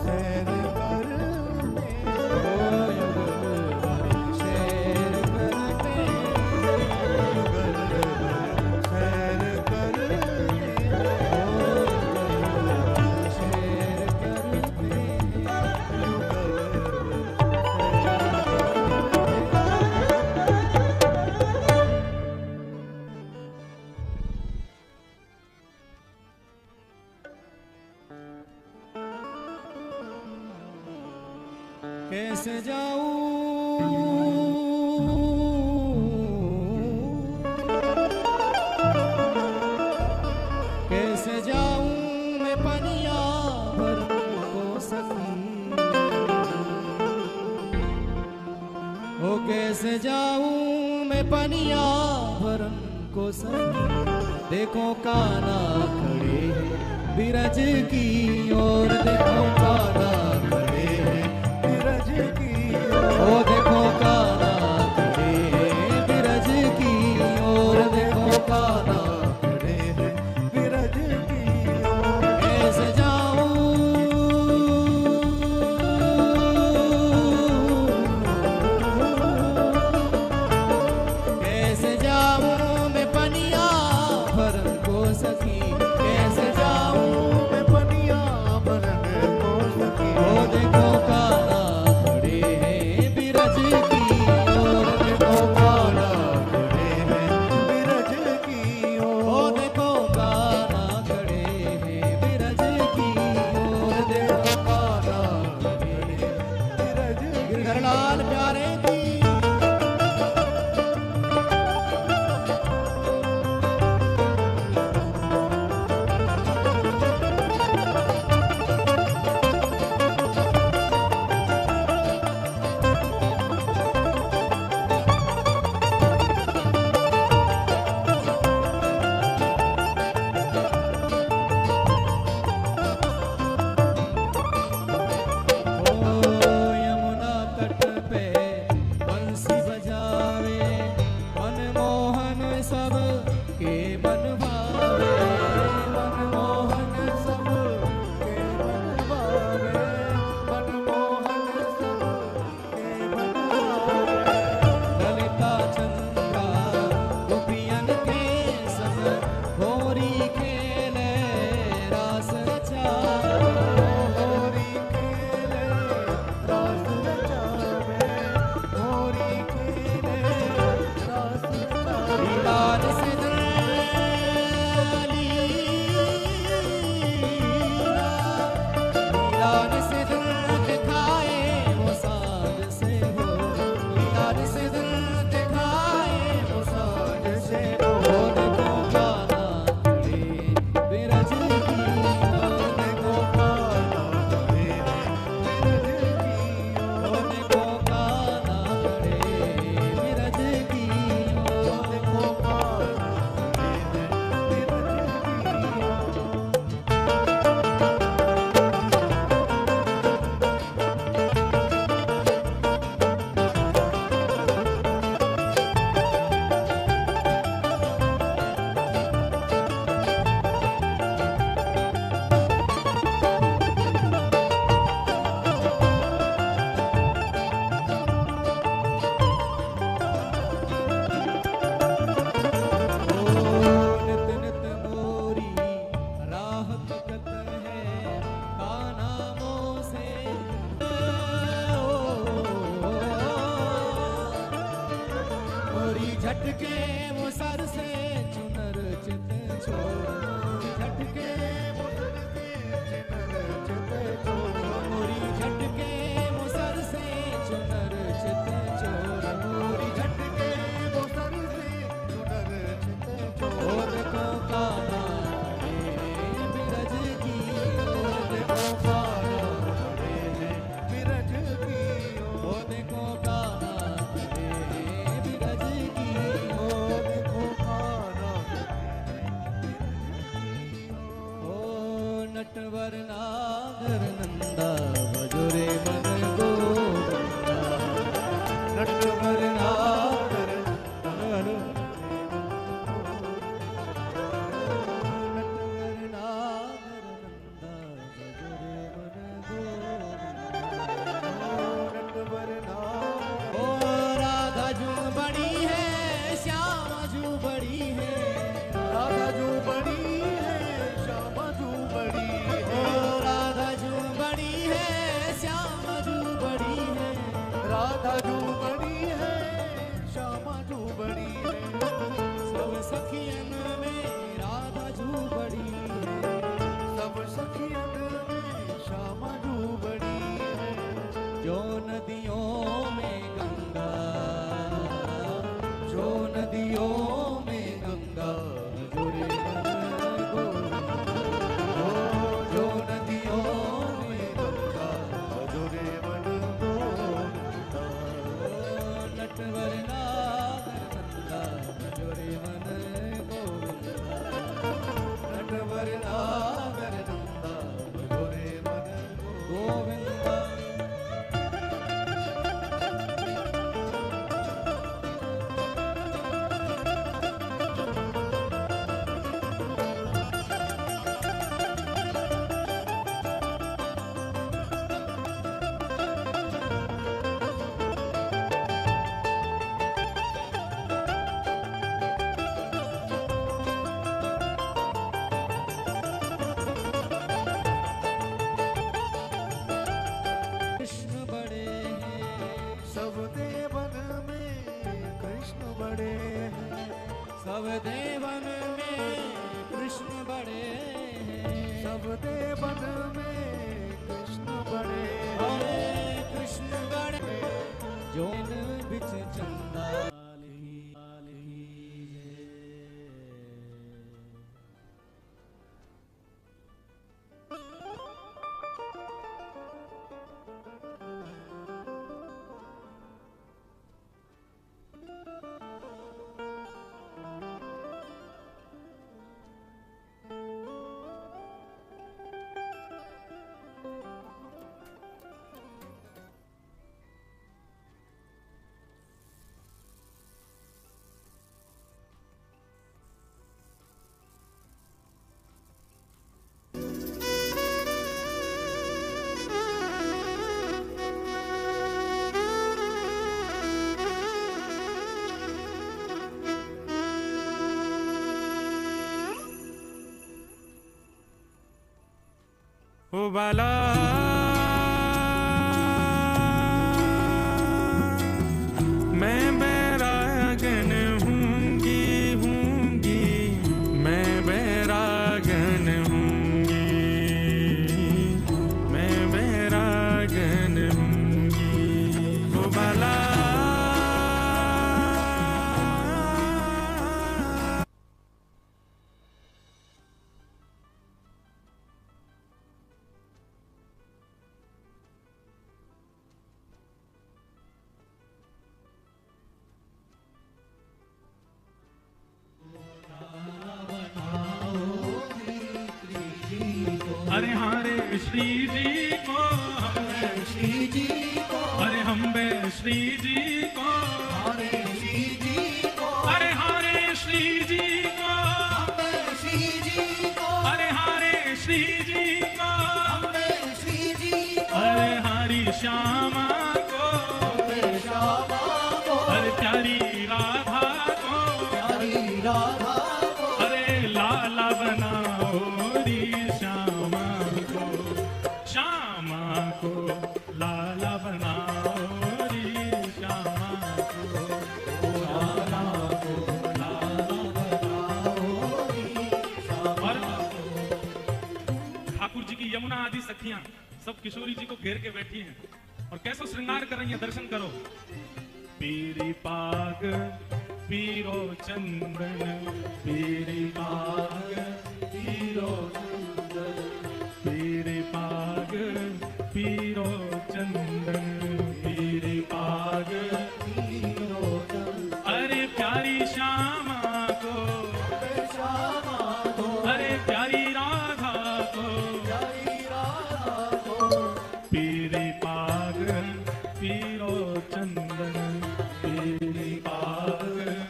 सैर करते ओ युगल शेर करते हैं युगल सैर करते ओ युगल शेर करते हैं कैसे जाऊं जाऊं मैं पनिया भरन को सखी, देखो काना खड़े हैं बिरज की ओर, देखो काना खड़े हैं बिरज की ओर, ओ देखो काना खड़े हैं बिरज की ओर, देखो काना खड़े हैं बिरज की ओर। कैसे जाऊं मैं पनिया भरन को सखी, कैसे जाऊं मैं पनिया भरन को सखी, ओ देखो काना खड़े हैं बिरज की ओर, देखो काना खड़े हैं बिरज की ओर, ओ देखो काना खड़े हैं बिरज की ओर, देखो काना खड़े हैं बिरज की गिरधरलाल प्यारे की। यमुना तट पे बंसी बजावे, मनमोहन सब के मन भावे, मनमोहन सब के मन भावे, मनमोहन सब के मन भावे। ललिता चंद्रा गोपियन के संग होरी खेले रास रचावे, होरी खेले रास रचावे, होरी खेले रास रचावे। लीलान से लीलान से दिल दिखाए वो साज से हो, लीलान से दिल दिखाए वो साज से हो, देखो काना खड़े बिरज की ओर, देखो काना खड़े हैं बिरज की ओर, ओ देखो काना खड़े बिरज की ओर, देखो काना खड़े हैं बिरज की ओर। नित नित मोरी राह तकत है, काना मों से मोरी झटके वो सर से चुनर चित छोड़, झटके वो सर से चुनर चित छोड़, मोरी झटके वो सर से चुनर चित छोड़, मोरी झटके वो सर से सुनर चित छोड़। ओ देखो काना खड़े बिरज की ओर, देखो काना खड़े हैं बिरज की ओ ओर, देखो काना खड़े बिरज की ओर, देखो काना ओ नटवर नागर नंदा भजोरे मन गोविंदा, नटवर नागर हेलो नटवर नागर नंदा भजोरे मन गोविंदा, नटवर नागर। ओ राधा जू बड़ी है श्याम जू बड़ी है, राधा जो बड़ी है, श्यामा जो बड़ी ओ है, राधा जू बड़ी है श्याम जू बड़ी है, राधा जो बड़ी है, श्यामा जो बड़ी है। सब सखियन में राधा जू बड़ी है, सब सखियन में श्यामा जो बड़ी है। जो नदियों में गंगा, जो नदियों में गंगा जुड़े मन गोविंदा, जो नदियों में गंगा जुरे मन गोविंदा। नटवर ना बड़े हैं सब देवन में कृष्ण बड़े हैं सब देवन में कृष्ण बड़े हैं हरे कृष्ण बड़े जो इन बिच चंदा ओ बाला मैं बैरागन हूँगी मैं बैरागन हूँगी मैं बैरागन हूँगी ओ बाला अरे हरे श्री जी को श्री जी को अरे हम श्री जी को हरे श्री जी को अरे हरे श्री जी को श्री जी को अरे हरे श्री जी को श्री जी को अरे हरी श्यामा को श्यामा को अरे प्यारी राधा को प्यारी राधा को अरे लाला बनाओ री श्यामा को लाला बनाओ री श्यामा को लाला बनाओ री श्यामा। ठाकुर जी की यमुना आदि सखियां सब किशोरी जी को घेर के बैठी हैं और कैसे श्रृंगार कर रही हैं, दर्शन करो। पीरी पाग पीरो चंदन पीरी पाग पीरो चंदन पीरी पाग पीरो चंदन पीरी पाग पीरो चंदन अरे प्यारी श्यामा को अरे प्यारी राधा को पीरी पाग पीरो चंदन पीरी पाग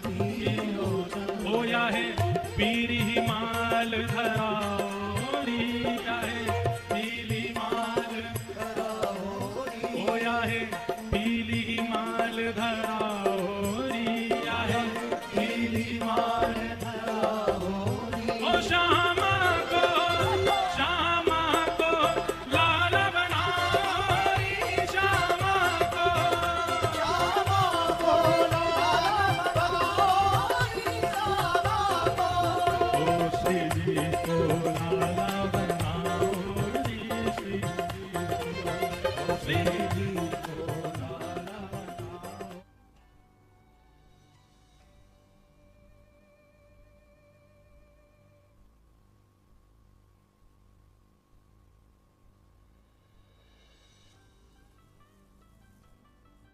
पीरो चंदन होया है पीरी